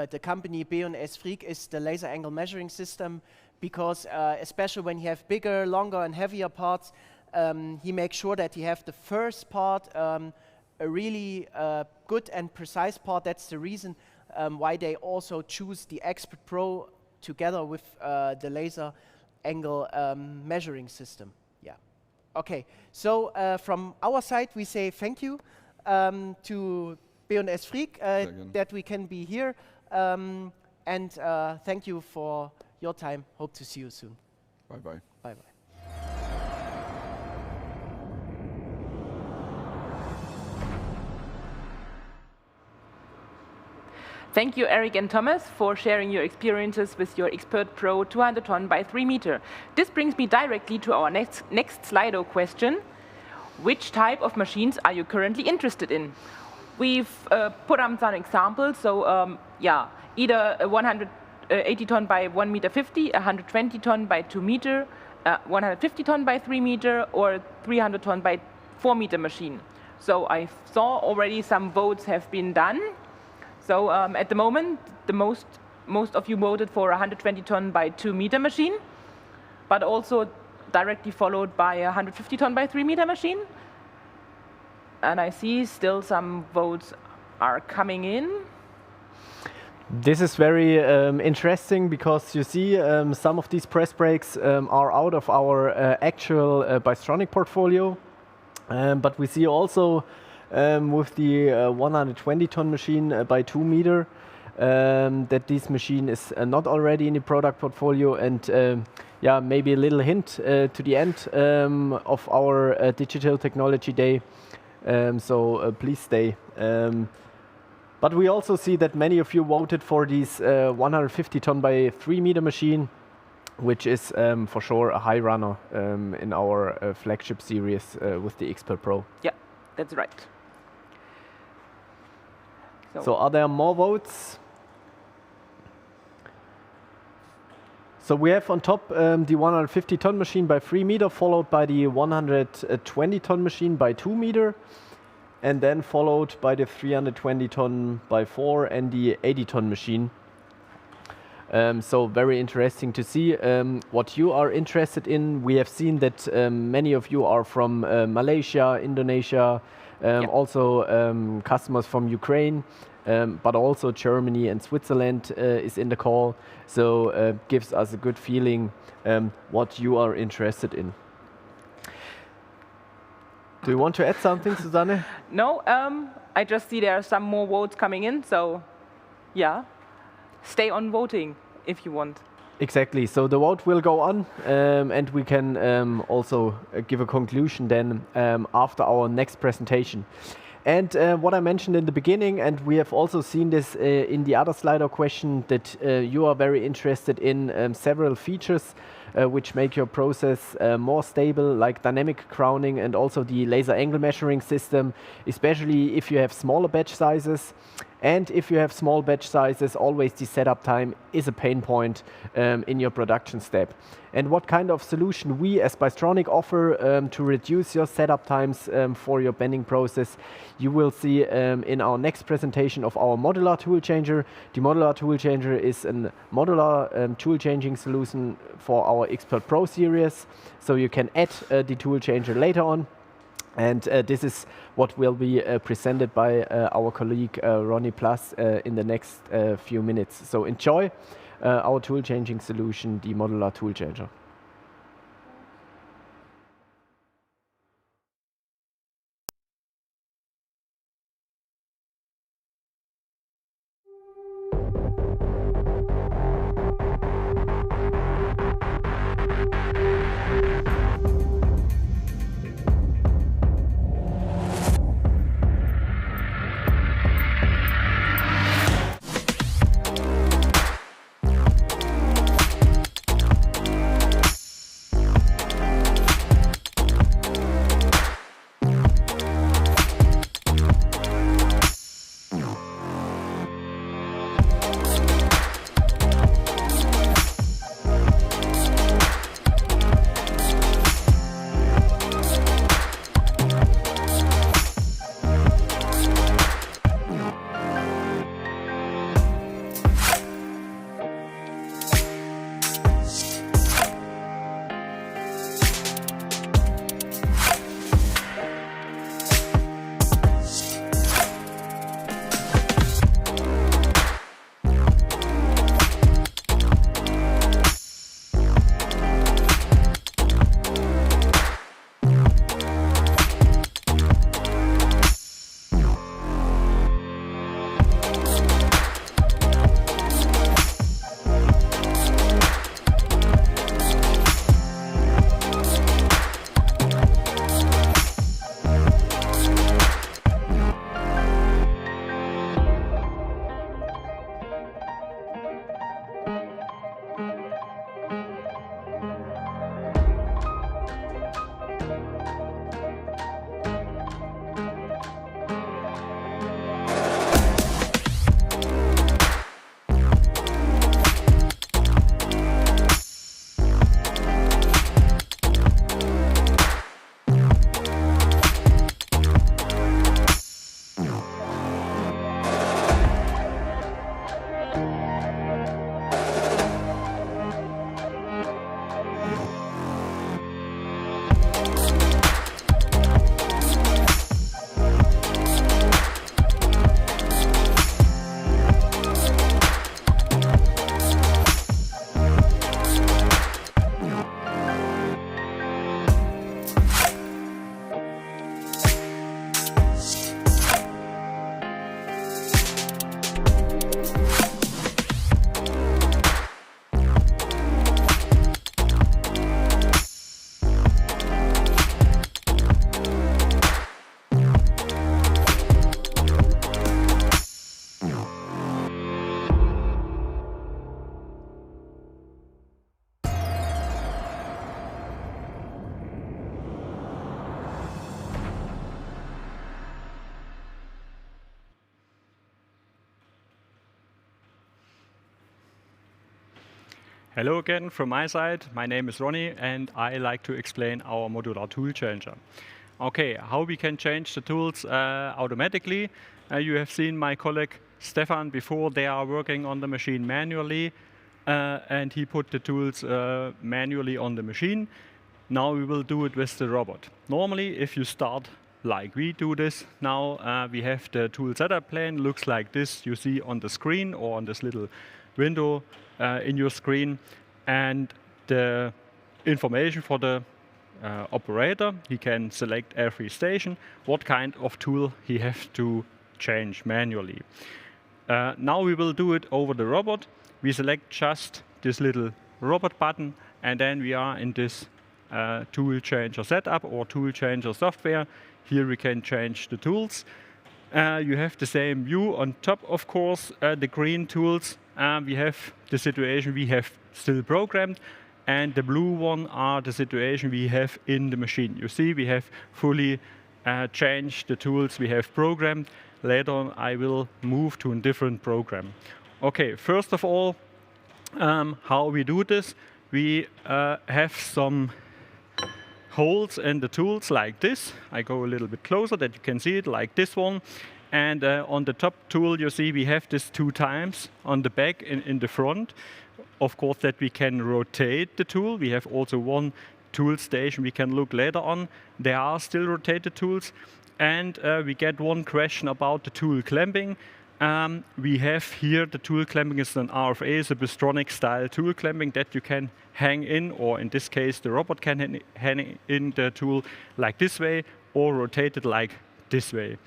the company B&S Frieck is the laser angle measuring system, because especially when you have bigger, longer and heavier parts, he makes sure that you have the first part, a really good and precise part. That's the reason why they also choose the Xpert Pro together with the laser angle measuring system. Yeah. Okay, so from our side we say thank you to B&S Frieck that we can be here, and thank you for your time. Hope to see you soon. Bye bye. Bye bye. Thank you, Eric and Thomas, for sharing your experiences with your Xpert Pro 200 ton by 3 meter. This brings me directly to our next Slido question. Which type of machines are you currently interested in? We've put on some examples, so yeah, either a 180 ton by 1 meter 50, 120 ton by 2 meter, 150 ton by 3 meter, or 300 ton by 4 meter machine. So I saw already some votes have been done. So at the moment, most of you voted for a 120 ton by 2 meter machine, but also directly followed by a 150 ton by 3 meter machine. And I see still some votes are coming in. This is very interesting, because you see some of these press brakes are out of our actual Bystronic portfolio, but we see also with the 120 ton machine by 2 meter that this machine is not already in the product portfolio, and yeah, maybe a little hint to the end of our digital technology day, so please stay. But we also see that many of you voted for this 150 ton by 3 meter machine, which is for sure a high runner in our flagship series with the Xpert Pro. Yeah, that's right. So are there more votes? So we have on top the 150 ton machine by 3 meter, followed by the 120 ton machine by 2 meter, and then followed by the 320 ton by 4 and the 80 ton machine. So very interesting to see what you are interested in. We have seen that many of you are from Malaysia, Indonesia, also customers from Ukraine, but also Germany and Switzerland is in the call. So gives us a good feeling what you are interested in. Do you want to add something, Susanne? No, I just see there are some more votes coming in, so yeah, stay on voting if you want. Exactly, so the vote will go on, and we can also give a conclusion then after our next presentation. And what I mentioned in the beginning, and we have also seen this in the other Slido question, that you are very interested in several features which make your process more stable, like dynamic crowning and also the laser angle measuring system, especially if you have smaller batch sizes. And if you have small batch sizes, always the setup time is a pain point in your production step. And what kind of solution we as Bystronic offer to reduce your setup times for your bending process, you will see in our next presentation of our modular tool changer. The modular tool changer is a modular tool changing solution for our Xpert Pro series. So you can add the tool changer later on. And this is what will be presented by our colleague Ronnie Plus in the next few minutes. So enjoy our tool changing solution, the modular tool changer. Hello again from my side. My name is Ronnie and I like to explain our modular tool changer. Okay, how we can change the tools automatically. You have seen my colleague Stefan before. They are working on the machine manually and he put the tools manually on the machine. Now we will do it with the robot. Normally, if you start like we do this now, we have the tool setup plan, looks like this you see on the screen or on this little window in your screen, and the information for the operator. He can select every station, what kind of tool he has to change manually. Now we will do it over the robot. We select just this little robot button and then we are in this tool changer setup or tool changer software. Here we can change the tools. You have the same view on top, of course, the green tools. We have the situation we have still programmed. and the blue one are the situation we have in the machine. You see, we have fully changed the tools we have programmed. Later on, I will move to a different program. Okay, first of all, how we do this, we have some holes in the tools like this. I go a little bit closer that you can see it, like this one. And on the top tool, you see we have this 2 times on the back and in the front. Of course, that we can rotate the tool. We have also one tool station we can look later on. There are still rotated tools. And we get one question about the tool clamping. We have here the tool clamping is an RFA, it's a Bystronic style tool clamping that you can hang in, or in this case the robot can hang in the tool like this way or rotate it like this way.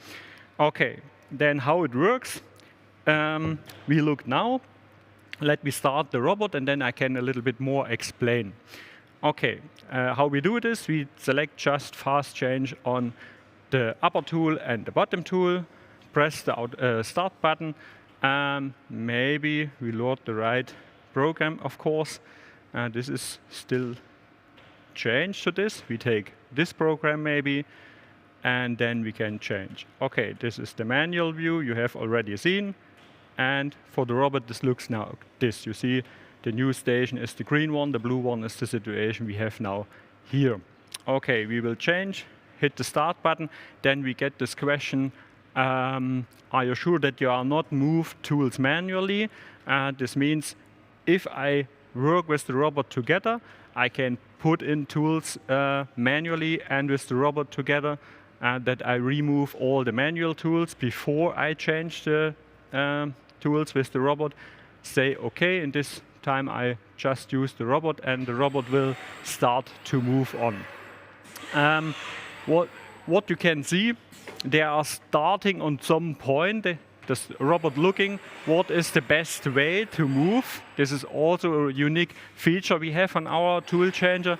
Okay, then how it works, we look now. Let me start the robot and then I can a little bit more explain. Okay, how we do this, we select just fast change on the upper tool and the bottom tool. Press the start button. Maybe we load the right program, of course. This is still changed to this. We take this program maybe, and then we can change. Okay, this is the manual view you have already seen. And for the robot, this looks now this. You see, the new station is the green one, the blue one is the situation we have now here. Okay, we will change, hit the start button, then we get this question, are you sure that you are not moved tools manually? This means if I work with the robot together, I can put in tools manually and with the robot together, that I remove all the manual tools before I change the tools with the robot. Say okay, in this time I just use the robot and the robot will start to move on. What you can see, they are starting on some point, the robot looking what is the best way to move. This is also a unique feature we have on our tool changer,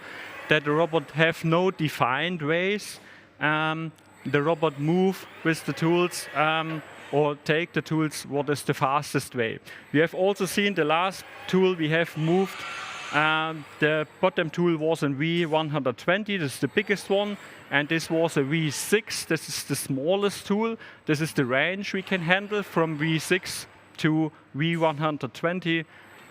that the robot have no defined ways. The robot move with the tools or take the tools what is the fastest way. We have also seen the last tool we have moved. The bottom tool was in V120, this is the biggest one, and this was a V6, this is the smallest tool. This is the range we can handle from V6 to V120,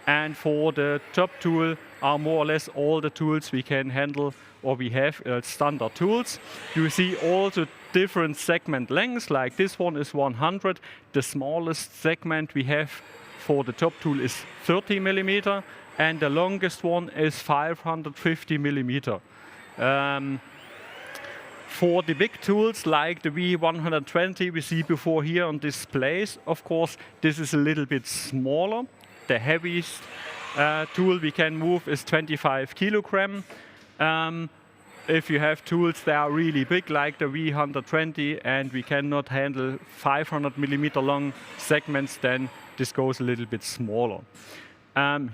and for the top tool are more or less all the tools we can handle or we have standard tools. You see also different segment lengths, like this one is 100. The smallest segment we have for the top tool is 30 millimeter. And the longest one is 550 millimeter. For the big tools like the V120 we see before here on displays, of course, this is a little bit smaller. The heaviest tool we can move is 25 kilogram. If you have tools that are really big, like the V120, and we cannot handle 500 millimeter long segments, then this goes a little bit smaller.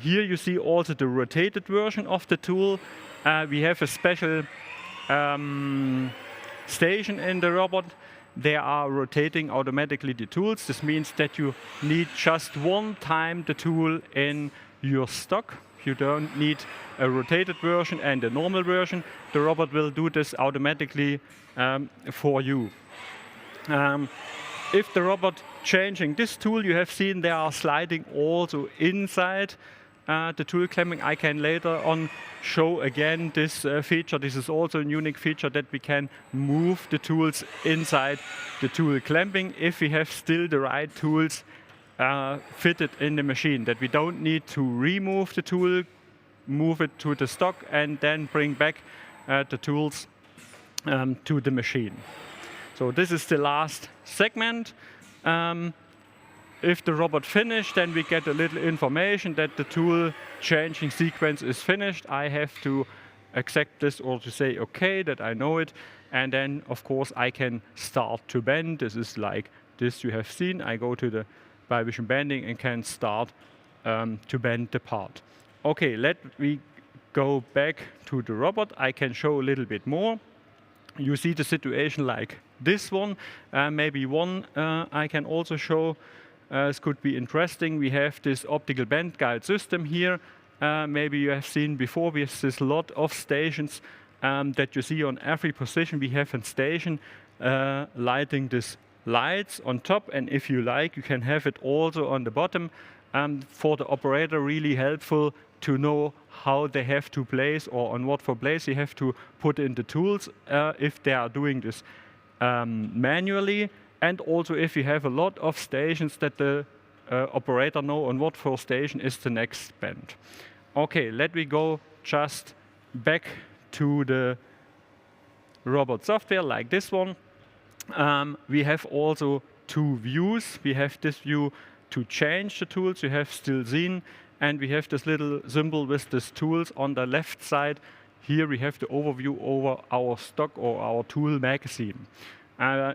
Here you see also the rotated version of the tool. We have a special station in the robot. They are rotating automatically the tools. This means that you need just one time the tool in your stock. You don't need a rotated version and a normal version. The robot will do this automatically for you. If the robot changing this tool, you have seen they are sliding also inside the tool clamping. I can later on show again this feature. This is also a unique feature that we can move the tools inside the tool clamping if we have still the right tools fitted in the machine, that we don't need to remove the tool, move it to the stock and then bring back the tools to the machine. So this is the last segment. If the robot finished, then we get a little information that the tool changing sequence is finished. I have to accept this or to say okay, that I know it. And then, of course, I can start to bend. This is like this you have seen. I go to the ByVision bending and can start to bend the part. Okay, let me go back to the robot. I can show a little bit more. You see the situation like this one. Maybe one I can also show. This could be interesting. We have this optical bend guide system here. maybe you have seen before, we have this lot of stations that you see on every position. We have a station lighting these lights on top, and if you like, you can have it also on the bottom. For the operator, really helpful to know how they have to place, or on what for place you have to put in the tools if they are doing this manually, and also if you have a lot of stations that the operator know on what for station is the next bend. Okay, let me go just back to the robot software like this one. We have also two views. We have this view to change the tools you have still seen, and we have this little symbol with these tools on the left side. Here we have the overview over our stock or our tool magazine.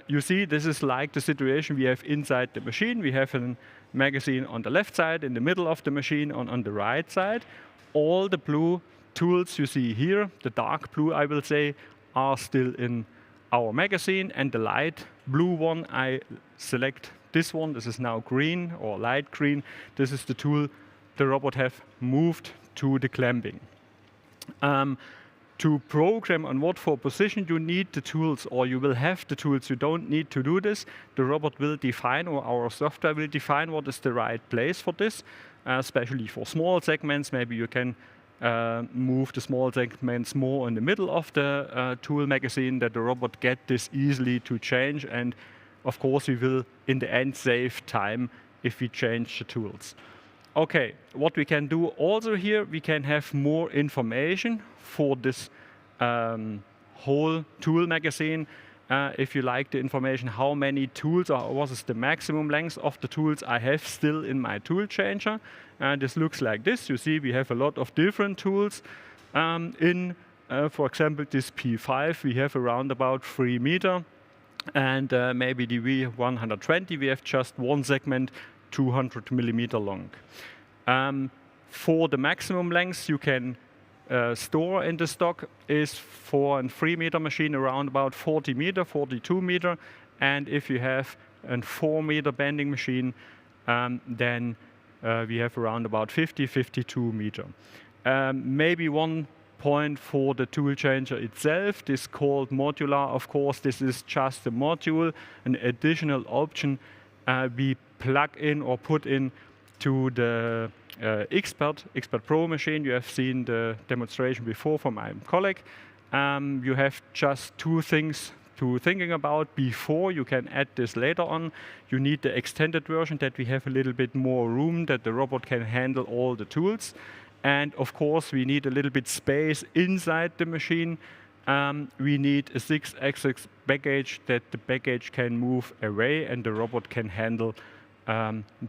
You see, this is like the situation we have inside the machine. We have a magazine on the left side, in the middle of the machine, on the right side. All the blue tools you see here, the dark blue I will say, are still in our magazine, and the light blue one, I select this one. This is now green or light green. This is the tool the robot have moved to the clamping. To program on what for position you need the tools, or you will have the tools, you don't need to do this. The robot will define, or our software will define what is the right place for this, especially for small segments. Maybe you can move the small segments more in the middle of the tool magazine, that the robot get this easily to change. And of course, we will in the end save time if we change the tools. Okay, what we can do also here, we can have more information for this whole tool magazine. If you like the information, how many tools, or what is the maximum length of the tools I have still in my tool changer. This looks like this. You see, we have a lot of different tools for example, this P5, we have around about 3 meters. And maybe the V120, we have just one segment, 200 millimeter long. For the maximum length you can store in the stock is for a 3 meter machine around about 40 meter, 42 meter. And if you have a 4 meter bending machine, then we have around about 50, 52 meter. Maybe one point for the tool changer itself, this called Modular. Of course, this is just a module, an additional option we plug in or put in to the Xpert Pro machine. You have seen the demonstration before from my colleague. You have just two things to thinking about before you can add this later on. You need the extended version, that we have a little bit more room, that the robot can handle all the tools. And of course, we need a little bit space inside the machine. We need a 6-axis baggage, that the baggage can move away and the robot can handle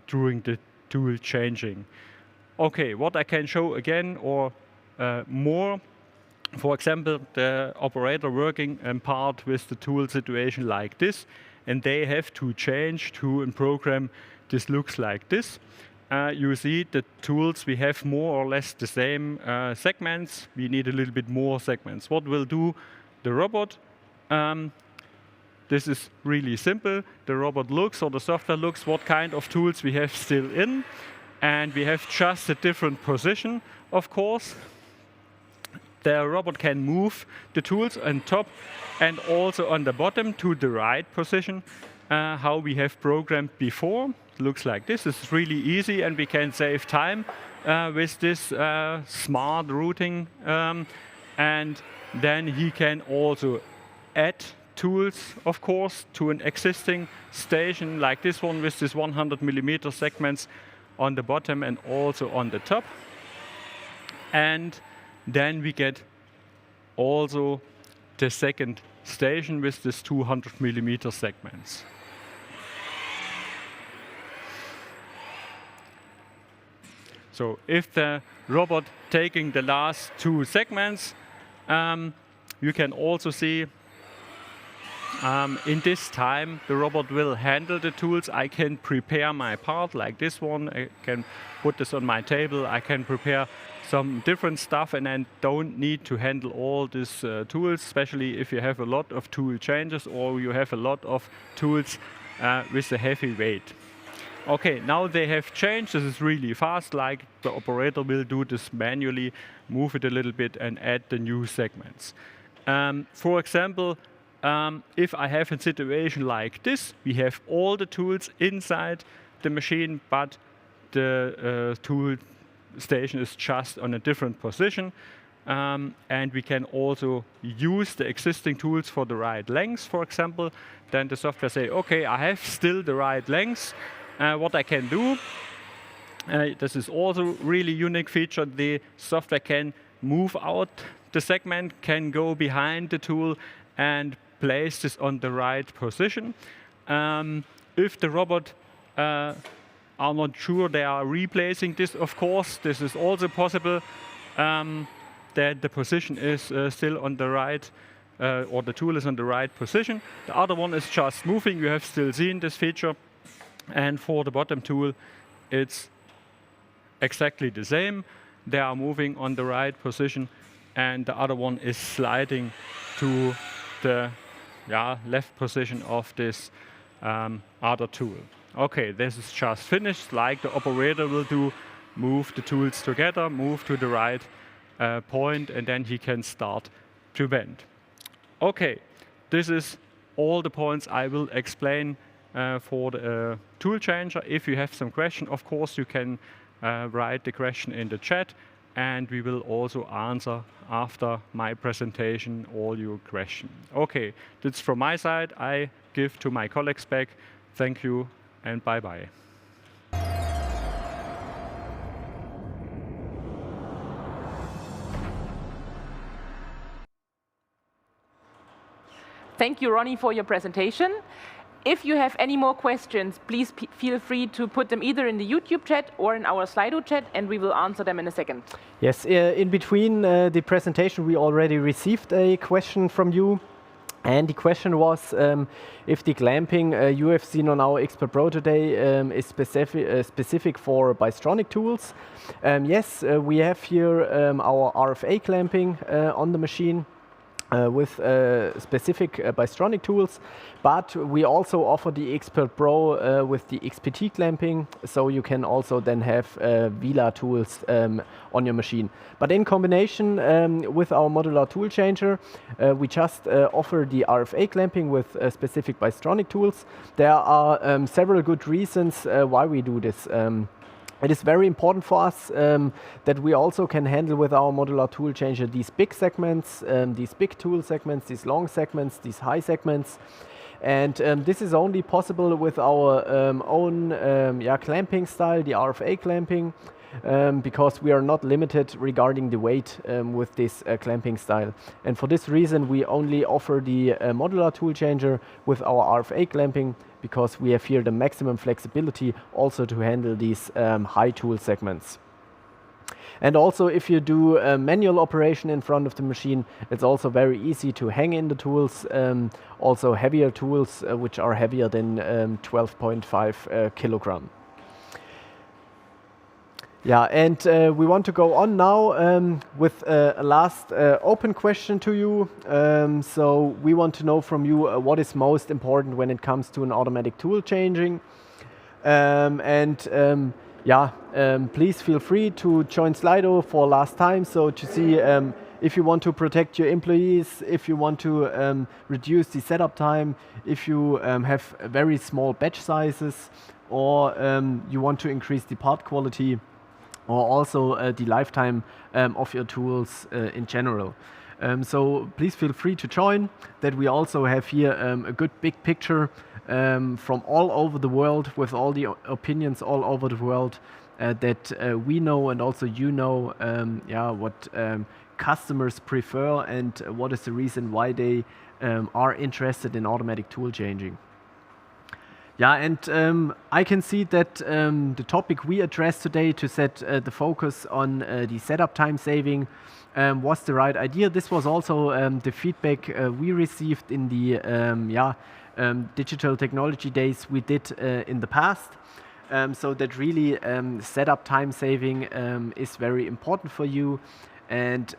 during the tool changing. Okay, what I can show again or more, for example, the operator working in part with the tool situation like this, and they have to change to a program. This looks like this. You see the tools, we have more or less the same segments. We need a little bit more segments. What will do the robot? This is really simple. The robot looks, or the software looks, what kind of tools we have still in. And we have just a different position, of course. The robot can move the tools on top and also on the bottom to the right position, how we have programmed before. Looks like this. It's really easy, and we can save time with this smart routing. And then he can also add tools, of course, to an existing station like this one with this 100 millimeter segments on the bottom and also on the top. And then we get also the second station with this 200 millimeter segments. So if the robot taking the last two segments, you can also see in this time the robot will handle the tools. I can prepare my part like this one. I can put this on my table. I can prepare some different stuff, and I don't need to handle all these tools, especially if you have a lot of tool changes or you have a lot of tools with a heavy weight. Okay, now they have changed. This is really fast, like the operator will do this manually, move it a little bit and add the new segments. For example, if I have a situation like this, we have all the tools inside the machine, but the tool station is just on a different position. And we can also use the existing tools for the right length, for example. Then the software say, okay, I have still the right length. What I can do, this is also really unique feature, the software can move out the segment, can go behind the tool and place this on the right position. If the robot are not sure they are replacing this, of course, this is also possible, that the position is still on the right, or the tool is on the right position. The other one is just moving. You have still seen this feature. And for the bottom tool, it's exactly the same. They are moving on the right position, and the other one is sliding to the left position of this other tool. Okay, this is just finished, like the operator will do. Move the tools together, move to the right point, and then he can start to bend. Okay, this is all the points I will explain for the tool changer. If you have some question, of course, you can write the question in the chat, and we will also answer after my presentation all your questions. Okay, that's from my side. I give to my colleagues back. Thank you and bye-bye. Thank you, Ronnie, for your presentation. If you have any more questions, please feel free to put them either in the YouTube chat or in our Slido chat, and we will answer them in a second. Yes, in between the presentation, we already received a question from you. And the question was if the clamping you have seen on our Xpert Pro today is specific for Bystronic tools. Yes, we have here our RFA clamping on the machine. With specific Bystronic tools, but we also offer the Xpert Pro with the XPT clamping, so you can also then have VLA tools on your machine. But in combination with our modular tool changer, we just offer the RFA clamping with specific Bystronic tools. There are several good reasons why we do this. It is very important for us that we also can handle with our modular tool changer these big segments, these big tool segments, these long segments, these high segments. And this is only possible with our own clamping style, the RFA clamping, because we are not limited regarding the weight with this clamping style. And for this reason, we only offer the modular tool changer with our RFA clamping, because we have here the maximum flexibility also to handle these high tool segments. And also, if you do a manual operation in front of the machine, it's also very easy to hang in the tools, also heavier tools, which are heavier than 12.5 kilogram. Yeah, and we want to go on now with a last open question to you. So we want to know from you what is most important when it comes to an automatic tool changing. Please feel free to join Slido for last time, so to see if you want to protect your employees, if you want to reduce the setup time, if you have very small batch sizes, or you want to increase the part quality, or also the lifetime of your tools in general. So please feel free to join, that we also have here a good big picture from all over the world, with all the opinions all over the world, that we know and also you know what customers prefer and what is the reason why they are interested in automatic tool changing. Yeah, and I can see that the topic we addressed today to set the focus on the setup time saving was the right idea. This was also the feedback we received in the digital technology days we did in the past. So that really setup time saving is very important for you. And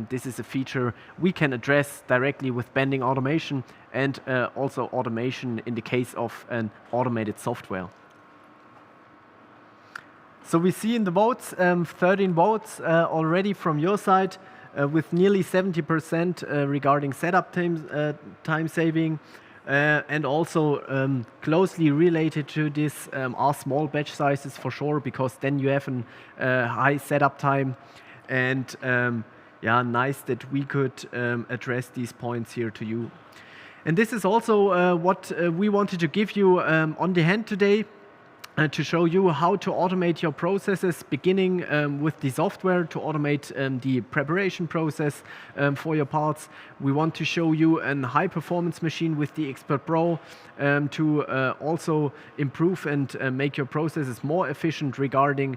this is a feature we can address directly with bending automation, and also automation in the case of an automated software. So we see in the votes, 13 votes already from your side, with nearly 70% regarding setup time saving. And also closely related to this are small batch sizes for sure, because then you have a high setup time. And yeah, nice that we could address these points here to you. And this is also what we wanted to give you on the hand today. To show you how to automate your processes, beginning with the software to automate the preparation process for your parts. We want to show you a high-performance machine with the Xpert Pro to also improve and make your processes more efficient regarding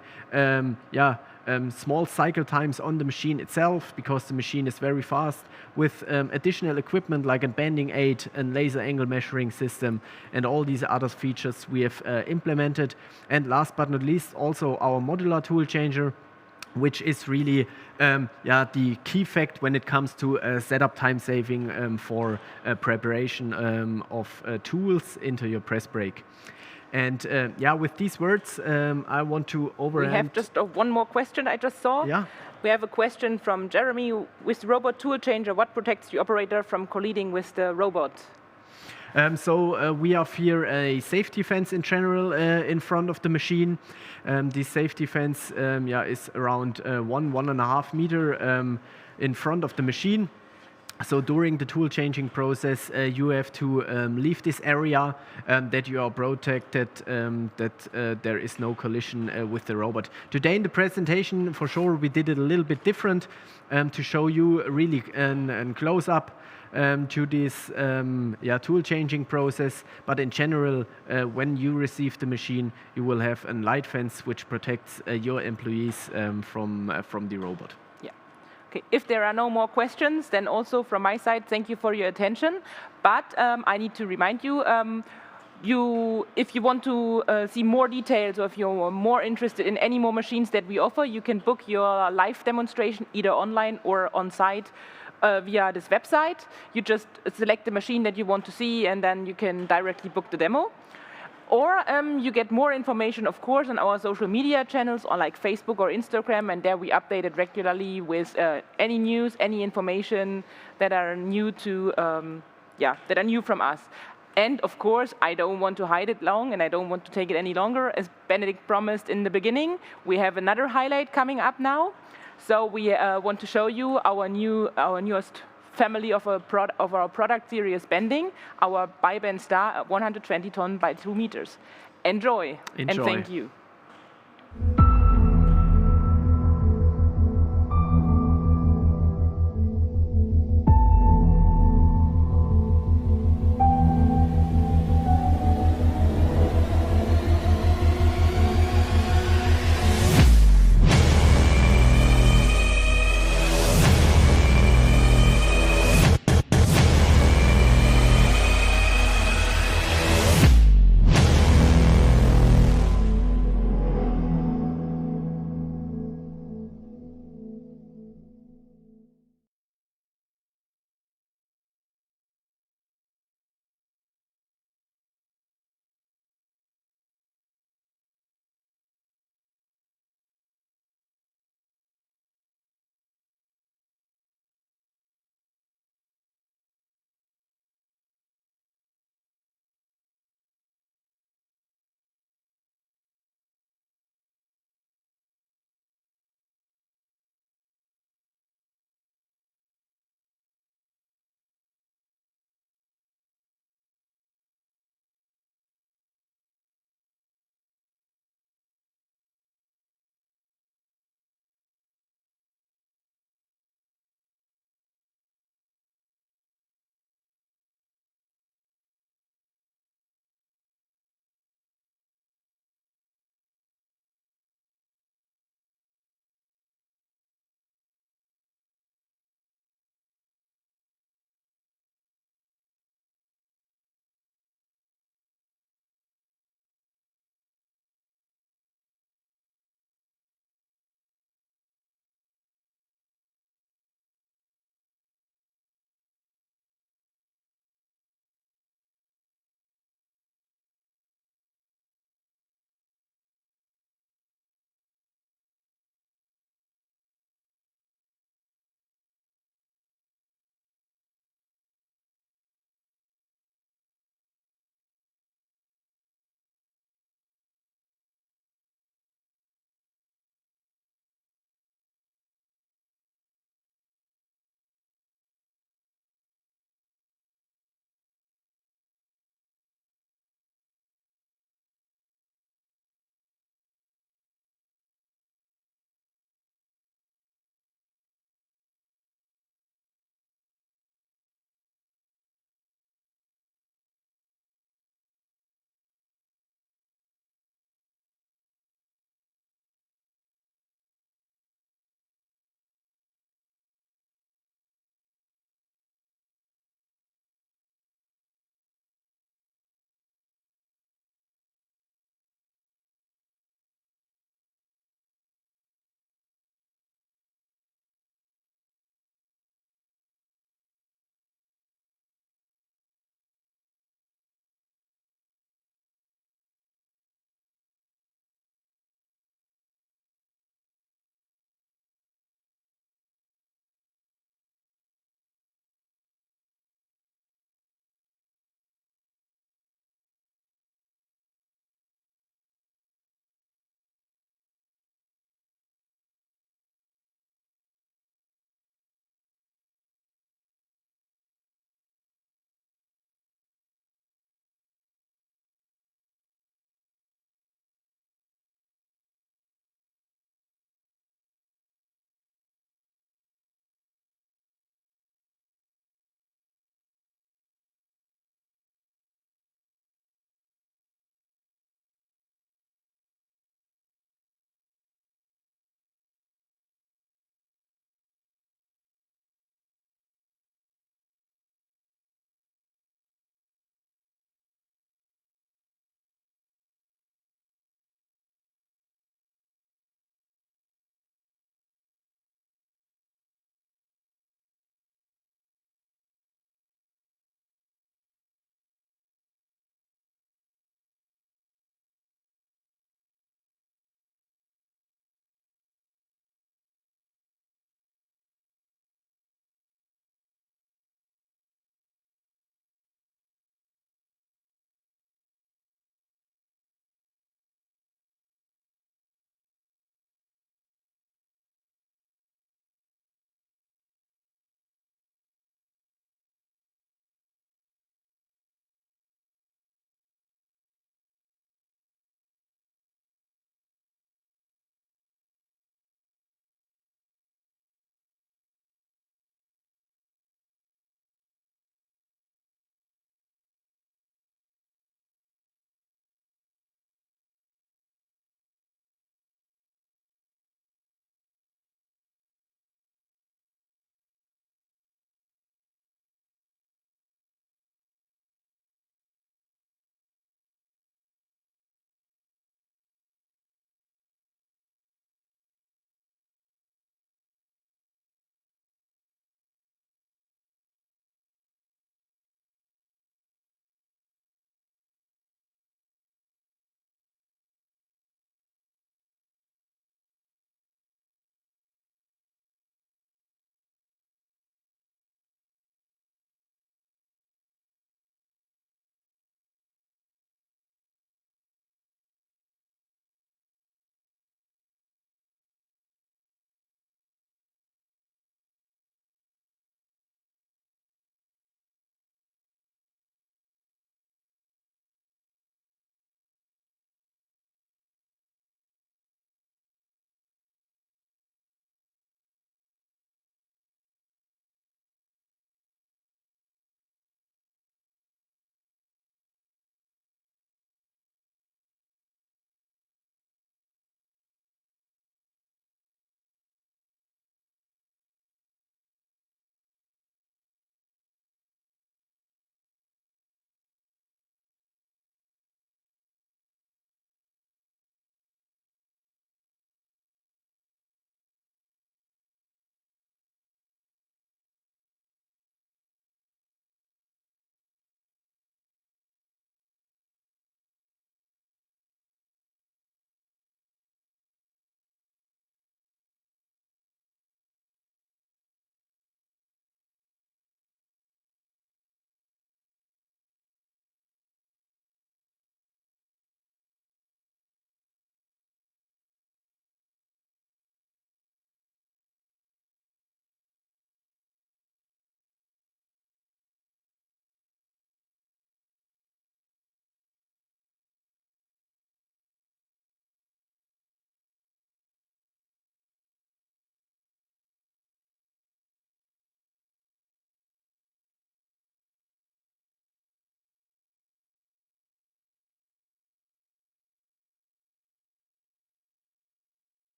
small cycle times on the machine itself, because the machine is very fast, with additional equipment like a bending aid and laser angle measuring system and all these other features we have implemented. And last but not least, also our modular tool changer, which is really the key fact when it comes to setup time saving for preparation of tools into your press brake. And with these words, I want to overhand. We have just one more question I just saw. Yeah. We have a question from Jeremy. With the robot tool changer, what protects the operator from colliding with the robot? So we have here a safety fence in general in front of the machine. This safety fence is around 1.5 meter in front of the machine. So during the tool changing process, you have to leave this area that you are protected, that there is no collision with the robot. Today in the presentation, for sure, we did it a little bit different to show you really a close-up to this tool changing process. But in general, when you receive the machine, you will have a light fence which protects your employees from the robot. Okay. If there are no more questions, then also from my side, thank you for your attention. But I need to remind you, if you want to see more details, or if you're more interested in any more machines that we offer, you can book your live demonstration either online or on site via this website. You just select the machine that you want to see, and then you can directly book the demo. Or you get more information, of course, on our social media channels, or like Facebook or Instagram, and there we update it regularly with any news, any information that are new to, that are new from us. And of course, I don't want to hide it long, and I don't want to take it any longer. As Benedict promised in the beginning, we have another highlight coming up now. So we want to show you our newest family of our product series bending, our ByBend Star 120 ton by 2 meters. Enjoy. And thank you.